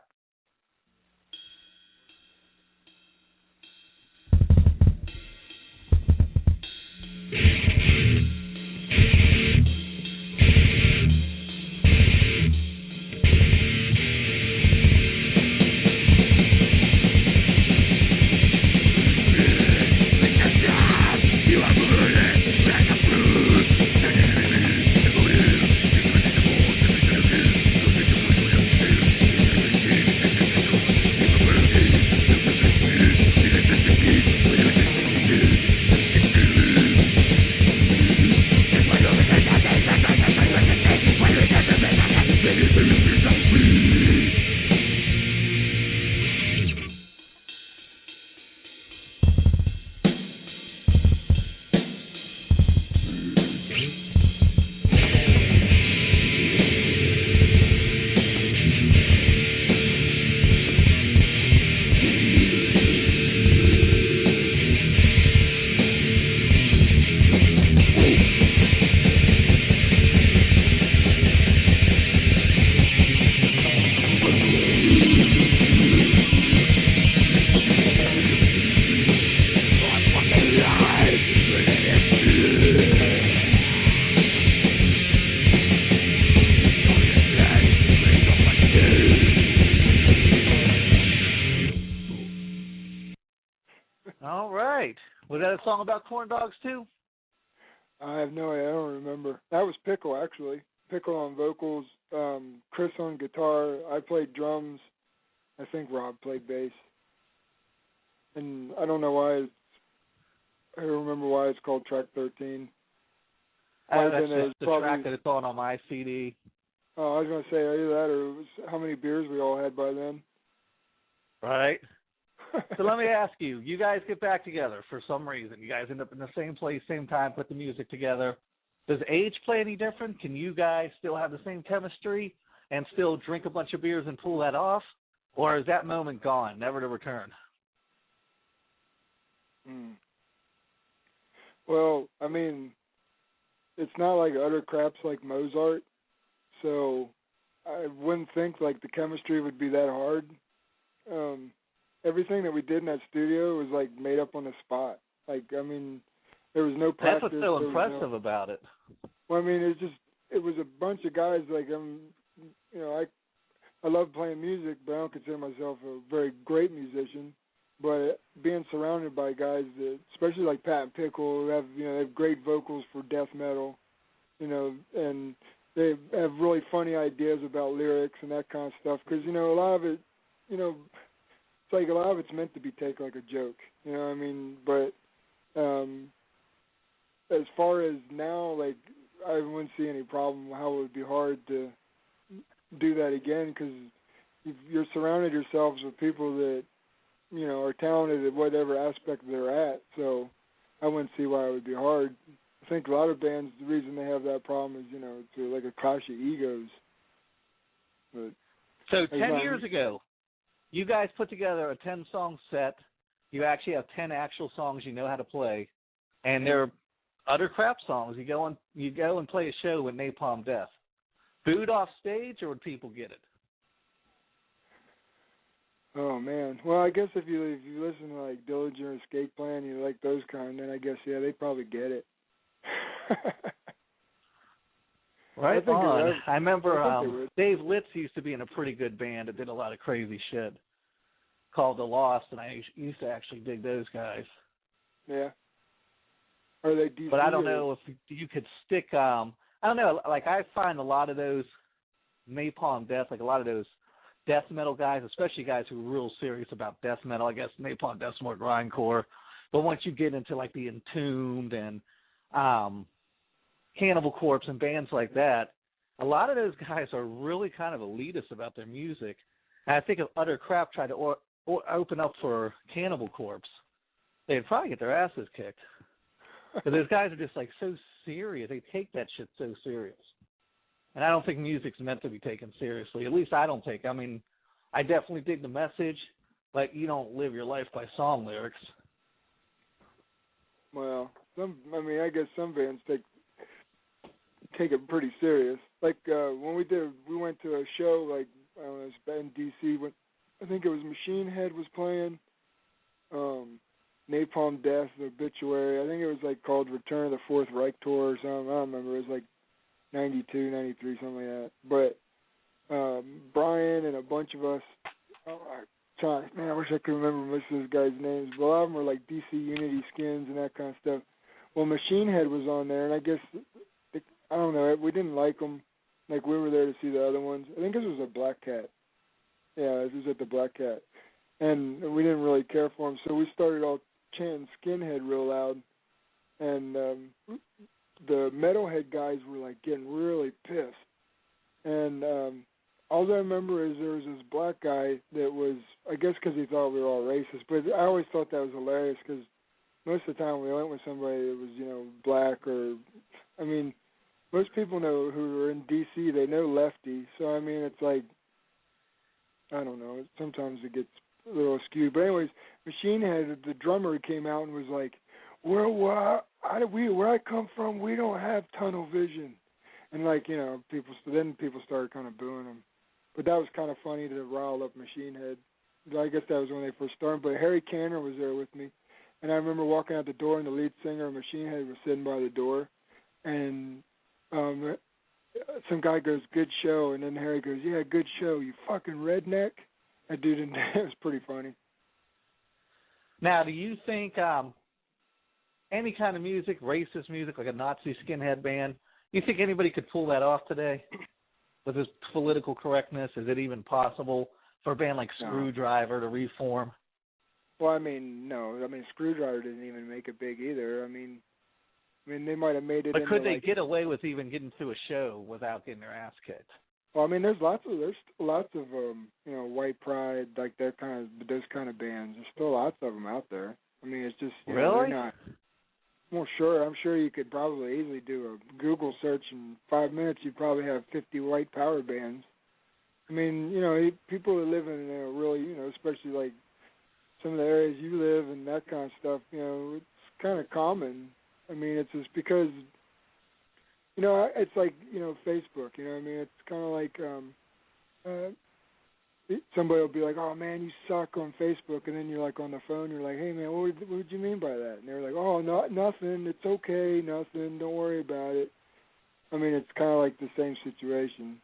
Was that a song about corn dogs, too? I have no idea. I don't remember. That was Pickle, actually. Pickle on vocals, Chris on guitar. I played drums. I think Rob played bass. And I don't know why. I don't remember why it's called track 13. That's just the track that it's on my CD. Oh, I was going to say either that or it was how many beers we all had by then. Right. So let me ask you, you guys get back together for some reason. You guys end up in the same place, same time, put the music together. Does age play any different? Can you guys still have the same chemistry and still drink a bunch of beers and pull that off? Or is that moment gone, never to return? Well, I mean, it's not like utterkrap's like Mozart, so I wouldn't think like the chemistry would be that hard. Everything that we did in that studio was like made up on the spot. Like, I mean, there was no practice. That's what's so impressive about it. Well, I mean, it was a bunch of guys. Like, I love playing music, but I don't consider myself a very great musician. But being surrounded by guys that, especially like Pat and Pickle, who have they have great vocals for death metal, and they have really funny ideas about lyrics and that kind of stuff. Because a lot of it, it's like a lot of it's meant to be taken like a joke, you know what I mean? But as far as now, like, I wouldn't see any problem how it would be hard to do that again, because you're surrounded yourselves with people that, are talented at whatever aspect they're at, so I wouldn't see why it would be hard. I think a lot of bands, the reason they have that problem is, it's like a clash of egos. But so 10 years ago, you guys put together a 10-song set. You actually have 10 actual songs you know how to play, and they're utterkrap songs. You go and play a show with Napalm Death. Booed off stage, or would people get it? Oh man, well I guess if you listen to like Dillinger and Escape Plan, you like those kind, then I guess they'd probably get it. Right on. I remember Dave Litz used to be in a pretty good band that did a lot of crazy shit called The Lost, and I used to actually dig those guys. Yeah. Are they DC? But I don't know if you could stick, I don't know, like I find a lot of those Napalm Death, like a lot of those death metal guys, especially guys who are real serious about death metal. I guess Napalm Death's more grindcore. But once you get into like the Entombed and Cannibal Corpse and bands like that, a lot of those guys are really kind of elitist about their music. And I think if Utterkrap tried to open up for Cannibal Corpse, they'd probably get their asses kicked. Because those guys are just like so serious. They take that shit so serious. And I don't think music's meant to be taken seriously. At least I don't take it. I mean, I definitely dig the message, but you don't live your life by song lyrics. Well, I guess some bands take it pretty serious. Like when we went to a show, like I don't know, it was in DC. When I think it was Machine Head was playing, Napalm Death, the Obituary. I think it was like called Return of the Fourth Reich Tour or something. I don't remember. It was like 92, 93, something like that. But Brian and a bunch of us, man, I wish I could remember most of those guys' names. But a lot of them were like DC Unity Skins and that kind of stuff. Well, Machine Head was on there, and I guess, I don't know, we didn't like them. Like, we were there to see the other ones. I think this was a Black Cat. Yeah, this was at the Black Cat. And we didn't really care for them, so we started all chanting Skinhead real loud. And the Metalhead guys were, like, getting really pissed. And all I remember is there was this black guy that was, I guess because he thought we were all racist, but I always thought that was hilarious because most of the time we went with somebody that was, black or, I mean, most people know who are in D.C., they know Lefty, so, I mean, it's like, I don't know, sometimes it gets a little askew. But anyways, Machine Head, the drummer, came out and was like, where I come from, we don't have tunnel vision. And, like, people started kind of booing him. But that was kind of funny to rile up Machine Head. I guess that was when they first started. But Harry Canner was there with me. And I remember walking out the door, and the lead singer of Machine Head was sitting by the door. And some guy goes, good show. And then Harry goes, yeah, good show, you fucking redneck. That dude, it was pretty funny. Now, do you think any kind of music, racist music, like a Nazi skinhead band, you think anybody could pull that off today? With this political correctness, is it even possible for a band like Screwdriver to reform? Well, I mean, no. I mean, Screwdriver didn't even make it big either. I mean, they might have made it. But could they get away with even getting to a show without getting their ass kicked? Well, I mean, there's lots of White Pride, like those kind of bands. There's still lots of them out there. I mean, it's just really. They're not. Well, sure. I'm sure you could probably easily do a Google search in 5 minutes. You'd probably have 50 white power bands. I mean, people who live in really, especially like some of the areas you live and that kind of stuff. It's kind of common. I mean, it's just because, it's like Facebook. I mean, it's kind of like somebody will be like, oh, man, you suck on Facebook. And then you're like on the phone, you're like, hey, man, what would you mean by that? And they're like, oh, nothing. It's okay. Nothing. Don't worry about it. I mean, it's kind of like the same situation.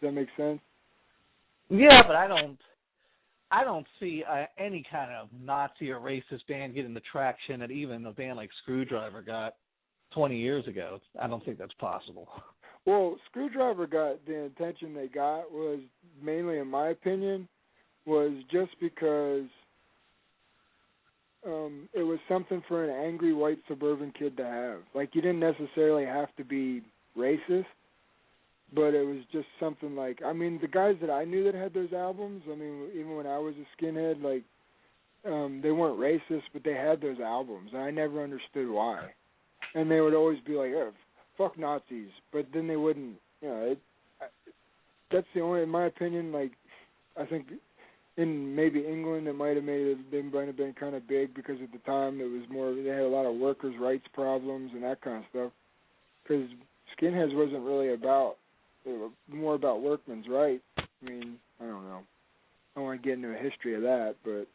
Does that make sense? Yeah, but I don't see any kind of Nazi or racist band getting the traction that even a band like Screwdriver got 20 years ago. I don't think that's possible. Well, Screwdriver got the attention they got was mainly, in my opinion, was just because it was something for an angry white suburban kid to have. Like, you didn't necessarily have to be racist, but it was just something like, I mean, the guys that I knew that had those albums, I mean, even when I was a skinhead, like, they weren't racist, but they had those albums, and I never understood why. And they would always be like, oh, fuck Nazis, but then they wouldn't, that's the only, in my opinion, like, I think in maybe England they might have been kind of big because at the time it was more, they had a lot of workers' rights problems and that kind of stuff, because skinheads wasn't really about, they were more about workmen's rights. I mean, I don't know. I don't want to get into a history of that, but...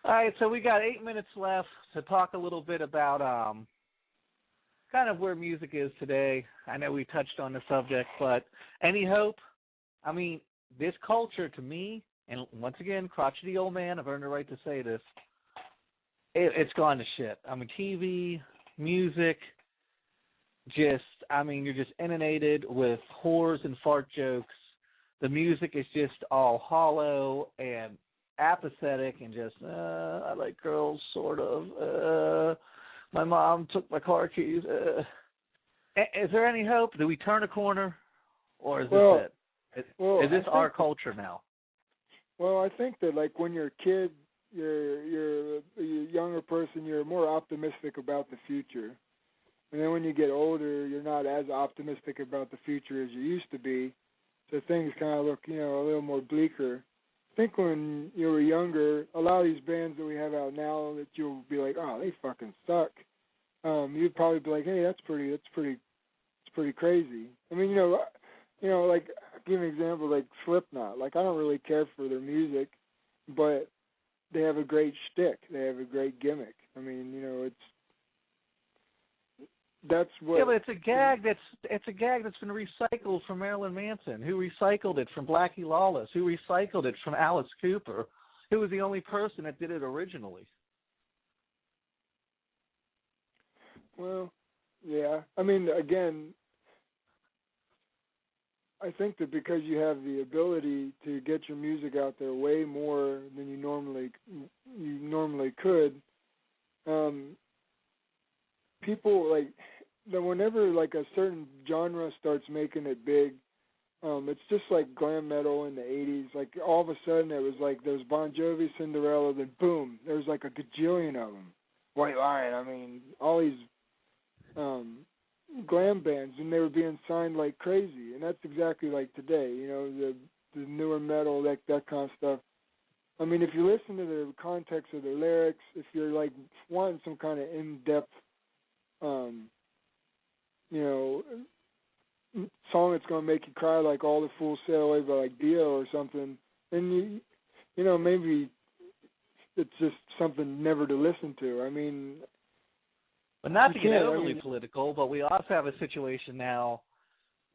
All right, so we got 8 minutes left to talk a little bit about kind of where music is today. I know we touched on the subject, but any hope? I mean, this culture to me, and once again, crotchety old man, I've earned the right to say this, it's gone to shit. I mean, TV, music, you're just inundated with whores and fart jokes. The music is just all hollow and apathetic and just, I like girls, sort of. My mom took my car keys. Is there any hope? Do we turn a corner, or is this it? Is this our culture now? Well, I think that like when you're a kid, you're a younger person, you're more optimistic about the future. And then when you get older, you're not as optimistic about the future as you used to be. So things kind of look, a little more bleaker. I think when you were younger, a lot of these bands that we have out now that you'll be like, oh, they fucking suck. You'd probably be like, hey, it's pretty crazy. I mean, like, I'll give you an example, like Slipknot. Like, I don't really care for their music, but they have a great shtick. They have a great gimmick. I mean, that's what. Yeah, but it's a gag that's been recycled from Marilyn Manson, who recycled it from Blackie Lawless, who recycled it from Alice Cooper, who was the only person that did it originally. Well, yeah. I mean, again, I think that because you have the ability to get your music out there way more than you normally could, people like that whenever like a certain genre starts making it big, it's just like glam metal in the 80s. Like all of a sudden it was like there's Bon Jovi, Cinderella, then boom, there's like a gajillion of them. White Lion, I mean, all these glam bands, and they were being signed like crazy. And that's exactly like today, the newer metal, that kind of stuff. I mean, if you listen to the context of the lyrics, if you're like wanting some kind of in-depth song that's going to make you cry, like All the Fools Sail Away by like Dio or something, then maybe it's just something never to listen to. I mean, but not to get overly political, but we also have a situation now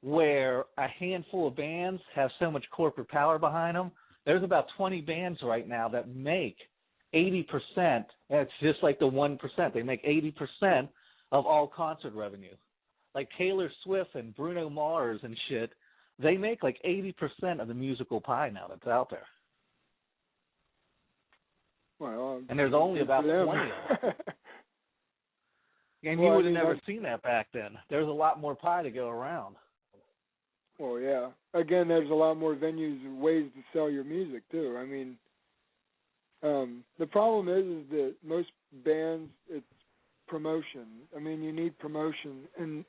where a handful of bands have so much corporate power behind them. There's about 20 bands right now that make 80%, and it's just like the 1%. They make 80% of all concert revenue. Like Taylor Swift and Bruno Mars and shit, they make like 80% of the musical pie now that's out there. Well, and there's only about 20 of them. And you would have never seen that back then. There's a lot more pie to go around. Well, yeah. Again, there's a lot more venues and ways to sell your music, too. I mean, the problem is that most bands, it's promotion. I mean, you need promotion. And,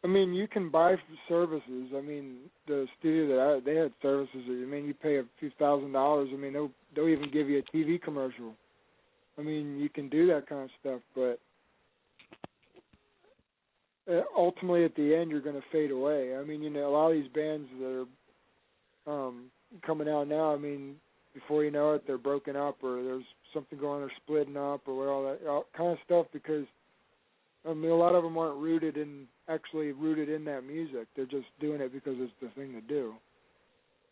I mean, you can buy services. I mean, the studio they had services. I mean, you pay a few $1,000s. I mean, they'll even give you a TV commercial. I mean, you can do that kind of stuff, but ultimately, at the end, you're going to fade away. I mean, a lot of these bands that are coming out now, I mean, before you know it, they're broken up or there's something going on, they're splitting up or all that kind of stuff because, I mean, a lot of them aren't rooted in that music. They're just doing it because it's the thing to do.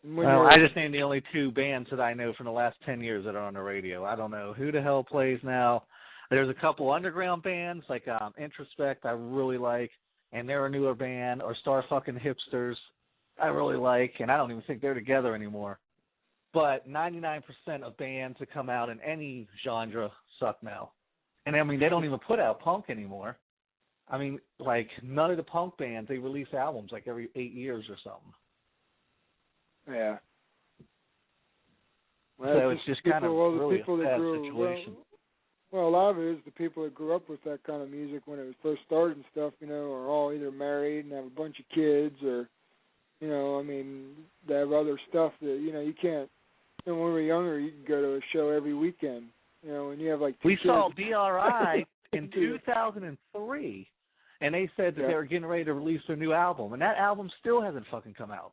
Well, I just named the only two bands that I know from the last 10 years that are on the radio. I don't know who the hell plays now. There's a couple underground bands like Introspect I really like, and they're a newer band, or Star Fucking Hipsters I really like, and I don't even think they're together anymore. But 99% of bands that come out in any genre suck now. And I mean, they don't even put out punk anymore. I mean, like none of the punk bands, they release albums like every 8 years or something. Yeah. Well, so it's just kind of really a sad situation. Well, a lot of it is the people that grew up with that kind of music when it was first started and stuff, are all either married and have a bunch of kids or, I mean, they have other stuff that, you can't, when we were younger, you could go to a show every weekend, and you have like two We kids. saw DRI in 2003, and they said that they were getting ready to release their new album, and that album still hasn't fucking come out.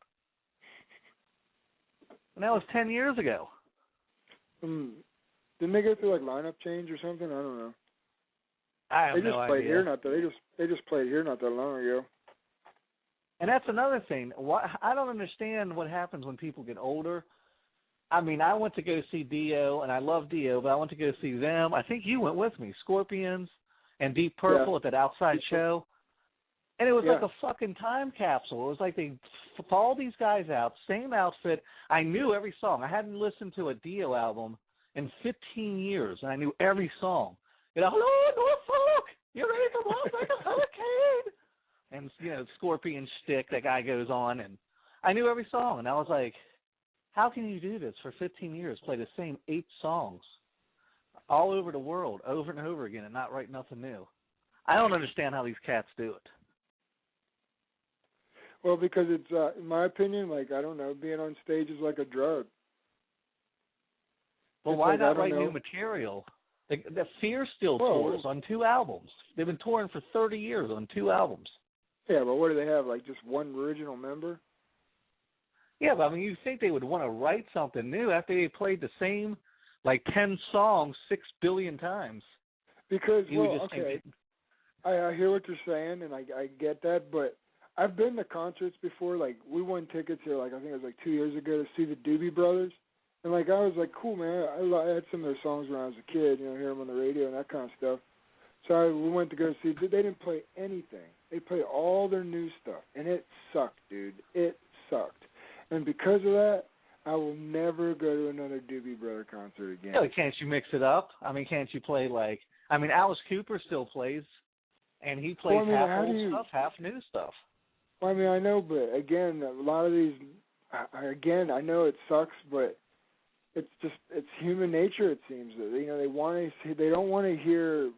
And that was 10 years ago. Didn't they go through like lineup change or something? I don't know. I have They no just played idea. here not that. They just played here not that long ago. And that's another thing. I don't understand what happens when people get older. I mean, I went to go see Dio, and I love Dio, but I went to go see them. I think you went with me, Scorpions and Deep Purple at that outside show. And it was like a fucking time capsule. It was like they followed these guys out, same outfit. I knew every song. I hadn't listened to a Dio album in 15 years, and I knew every song. You know, hello, Norfolk, you're ready to blow like a hurricane. And, you know, Scorpion shtick, that guy goes on, and I knew every song. And I was like, how can you do this for 15 years, play the same 8 songs all over the world, over and over again, and not write nothing new? I don't understand how these cats do it. Well, because it's, in my opinion, like, I don't know, being on stage is like a drug. Well, why not write new material? The Fear still tours on 2 albums. They've been touring for 30 years on 2 albums. Yeah, but what do they have, like just one original member? Yeah, but I mean, you think they would want to write something new after they played the same, like, 10 songs 6 billion times. Because, okay, I hear what you're saying, and I get that, but I've been to concerts before. Like, we won tickets here, like, I think it was like 2 years ago to see the Doobie Brothers. And, like, I was like, cool, man. I had some of their songs when I was a kid, you know, hear them on the radio and that kind of stuff. So we went to go see. They didn't play anything. They played all their new stuff, and it sucked, dude. It sucked. And because of that, I will never go to another Doobie Brother concert again. Yeah, can't you mix it up? I mean, can't you play, like, I mean, Alice Cooper still plays, and he plays half old stuff, half new stuff. Well, I mean, I know, but again, a lot of these, I know it sucks, but it's human nature. It seems that they don't want to hear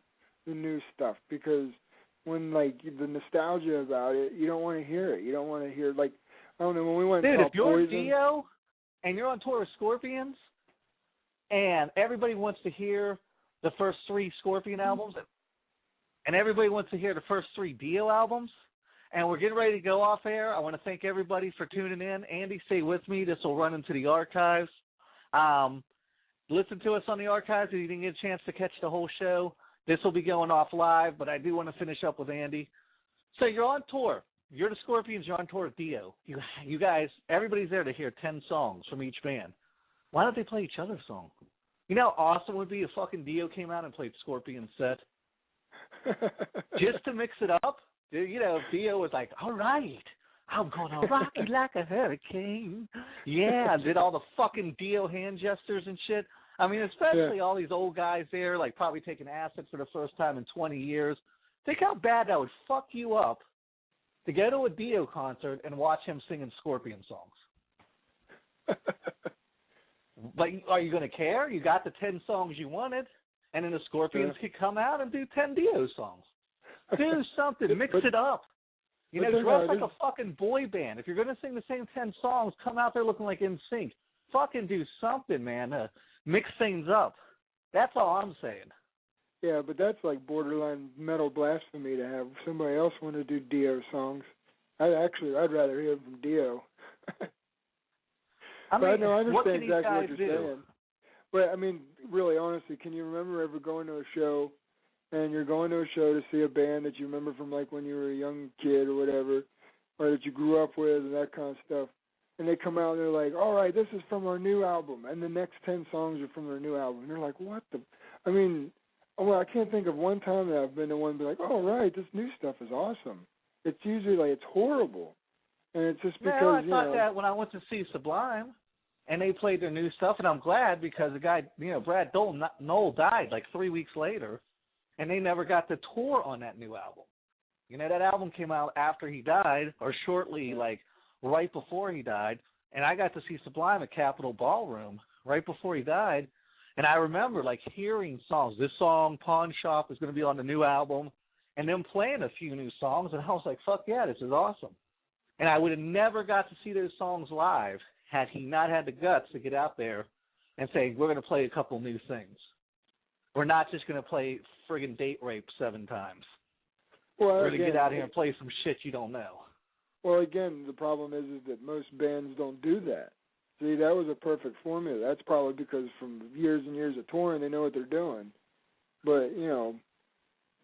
the new stuff because when like the nostalgia about it, you don't want to hear it. You don't want to hear like I don't know when we went. Dude, and if you're Poison, Dio and you're on tour with Scorpions, and everybody wants to hear the first 3 Scorpion albums, and everybody wants to hear the first 3 Dio albums, and we're getting ready to go off air, I want to thank everybody for tuning in. Andy, stay with me. This will run into the archives. Listen to us on the archives if you didn't get a chance to catch the whole show. This will be going off live, but I do want to finish up with Andy. So you're on tour. You're the Scorpions. You're on tour with Dio. You guys, everybody's there to hear 10 songs from each band. Why don't they play each other's song? You know how awesome it would be if fucking Dio came out and played Scorpion's set? Just to mix it up? You know, if Dio was like, all right, I'm going to rock you like a hurricane. Yeah, did all the fucking Dio hand gestures and shit. I mean, especially all these old guys there, like probably taking acid for the first time in 20 years. Think how bad that would fuck you up to go to a Dio concert and watch him singing Scorpion songs. But are you going to care? You got the 10 songs you wanted, and then the Scorpions could come out and do 10 Dio songs. Do something. Mix it up. You know, dress like a fucking boy band. If you're going to sing the same 10 songs, come out there looking like NSYNC. Fucking do something, man. Mix things up. That's all I'm saying. Yeah, but that's like borderline metal blasphemy to have somebody else want to do Dio songs. I'd rather hear from Dio. I understand exactly what you're saying. But, I mean, really, honestly, can you remember ever going to a show and you're going to a show to see a band that you remember from, like, when you were a young kid or whatever, or that you grew up with and that kind of stuff, and they come out and they're like, all right, this is from our new album, and the next 10 songs are from their new album. And you're like, what the? I mean, well, I can't think of one time that I've been to one and be like, oh, right, this new stuff is awesome. It's usually like it's horrible. And it's just because, I thought that when I went to see Sublime, and they played their new stuff, and I'm glad because the guy, Brad Knoll died like 3 weeks later, and they never got to tour on that new album. You know, that album came out after he died, or shortly, like, right before he died, and I got to see Sublime at Capitol Ballroom right before he died, and I remember, like, hearing songs. This song, Pawn Shop, is going to be on the new album, and them playing a few new songs, and I was like, fuck yeah, this is awesome. And I would have never got to see those songs live had he not had the guts to get out there and say, we're going to play a couple new things. We're not just going to play friggin' Date Rape 7 times. Well, we're going to get out here and play some shit you don't know. Well, again, the problem is that most bands don't do that. See, that was a perfect formula. That's probably because from years and years of touring, they know what they're doing. But,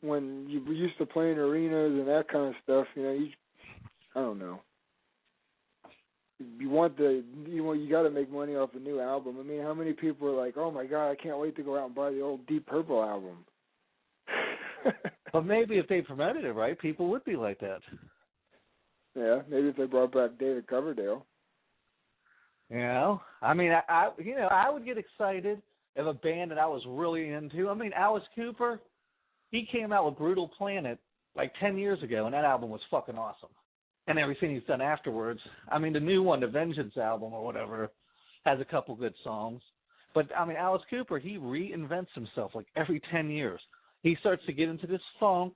when you were used to playing arenas and that kind of stuff, I don't know. You got to make money off a new album. I mean, how many people are like, oh my God, I can't wait to go out and buy the old Deep Purple album? But maybe if they promoted it right, people would be like that. Yeah, maybe if they brought back David Coverdale. I mean, I would get excited if a band that I was really into. I mean, Alice Cooper, he came out with Brutal Planet like 10 years ago, and that album was fucking awesome. And everything he's done afterwards. I mean, the new one, the Vengeance album or whatever, has a couple good songs. But, I mean, Alice Cooper, he reinvents himself like every 10 years. He starts to get into this funk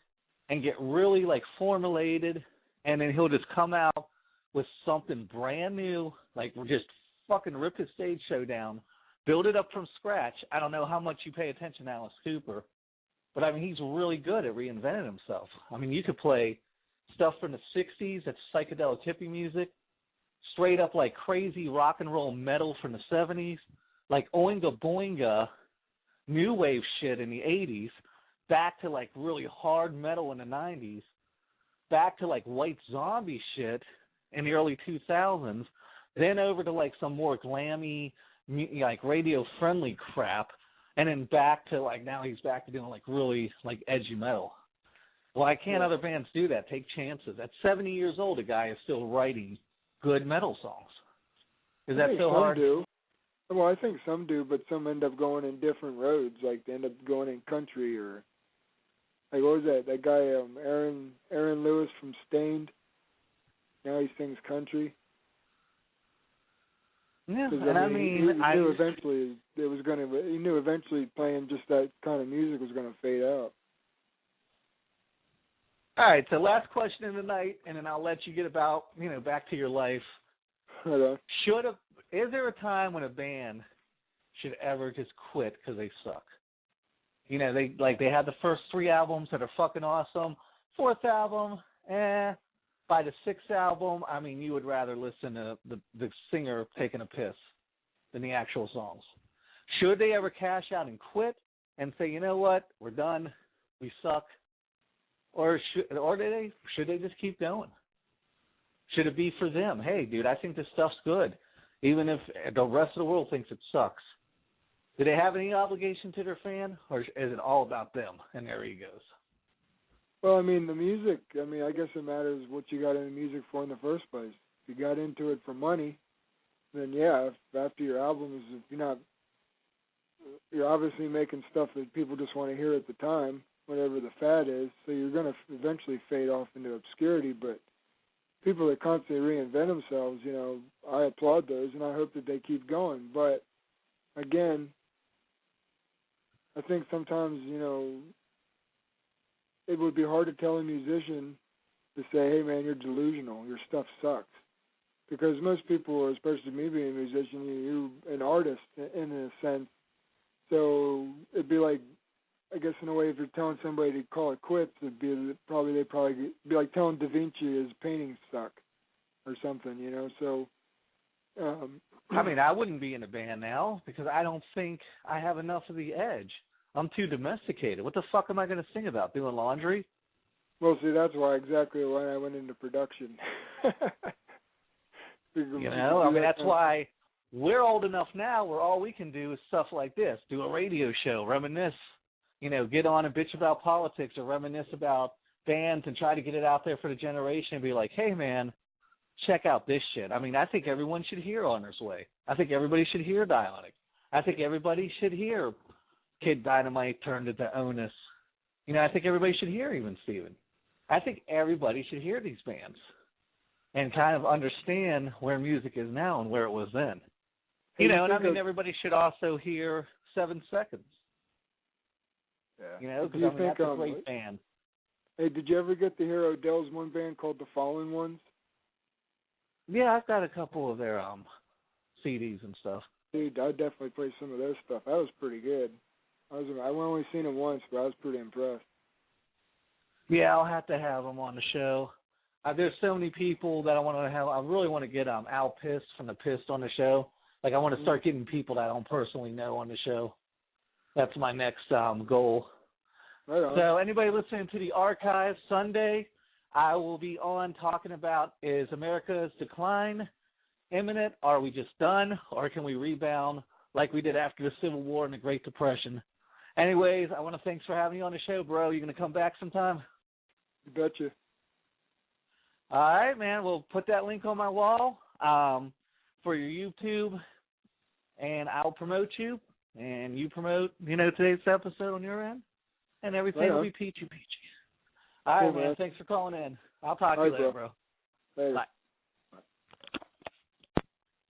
and get really, like, formulated, and then he'll just come out with something brand new, like just fucking rip his stage show down, build it up from scratch. I don't know how much you pay attention to Alice Cooper, but, I mean, he's really good at reinventing himself. I mean, you could play stuff from the 60s, that's psychedelic hippie music, straight up like crazy rock and roll metal from the 70s, like Oinga Boinga, new wave shit in the 80s, back to like really hard metal in the 90s, back to like White Zombie shit in the early 2000s, then over to like some more glammy, like radio-friendly crap, and then back to like now he's back to doing like really like edgy metal. Why can't other bands do that? Take chances. At 70 years old, a guy is still writing good metal songs. Is that so hard? Some do. Well, I think some do, but some end up going in different roads. Like they end up going in country or like what was that? That guy Aaron Lewis from Stained. Now he sings country. Yeah, and he knew eventually playing just that kind of music was going to fade out. All right, so last question of the night, and then I'll let you get back to your life. Okay. Is there a time when a band should ever just quit because they suck? They had the first 3 albums that are fucking awesome. 4th album, By the 6th album, I mean, you would rather listen to the singer taking a piss than the actual songs. Should they ever cash out and quit and say, you know what, we're done, we suck? Or should they just keep going? Should it be for them? Hey, dude, I think this stuff's good, even if the rest of the world thinks it sucks. Do they have any obligation to their fan, or is it all about them and their egos? Well, I mean, the music, I guess it matters what you got into music for in the first place. If you got into it for money, then yeah, if after your albums, you're obviously making stuff that people just want to hear at the time, whatever the fad is, so you're going to eventually fade off into obscurity, but people that constantly reinvent themselves, I applaud those, and I hope that they keep going. But, again, I think sometimes, it would be hard to tell a musician to say, hey, man, you're delusional, your stuff sucks. Because most people, especially me being a musician, you're an artist in a sense. So it'd be like, I guess in a way, if you're telling somebody to call it quits, they'd probably be like telling Da Vinci his paintings suck or something, So, I wouldn't be in a band now because I don't think I have enough of the edge. I'm too domesticated. What the fuck am I going to sing about? Doing laundry? Well, see, that's exactly why I went into production. That's why we're old enough now where all we can do is stuff like this, do a radio show, reminisce, get on and bitch about politics or reminisce about bands and try to get it out there for the generation and be like, hey, man, check out this shit. I think everyone should hear Honor's Way. I think everybody should hear Dionic. I think everybody should hear Kid Dynamite turned into Onus. I think everybody should hear Even Steven. I think everybody should hear these bands and kind of understand where music is now and where it was then. Everybody should also hear 7 Seconds. Yeah. Because that's a great band. Hey, did you ever get to hear Odell's one band called The Fallen Ones? Yeah, I've got a couple of their CDs and stuff. Dude, I definitely played some of their stuff. That was pretty good. I've only seen them once, but I was pretty impressed. Yeah, I'll have to have them on the show. There's so many people that I want to have. I really want to get Al Pist from the Pist on the show. Like, I want to start getting people that I don't personally know on the show. That's my next goal. Right on. So anybody listening to the archive, Sunday, I will be on talking about, is America's decline imminent? Are we just done? Or can we rebound like we did after the Civil War and the Great Depression? Anyways, I want to thanks for having me on the show, bro. You going to come back sometime? You betcha. All right, man. We'll put that link on my wall for your YouTube, and I'll promote you, and you promote, today's episode on your end, and everything will be peachy. All right, man. Thanks for calling in. I'll talk to you later, bro. Later. Bye.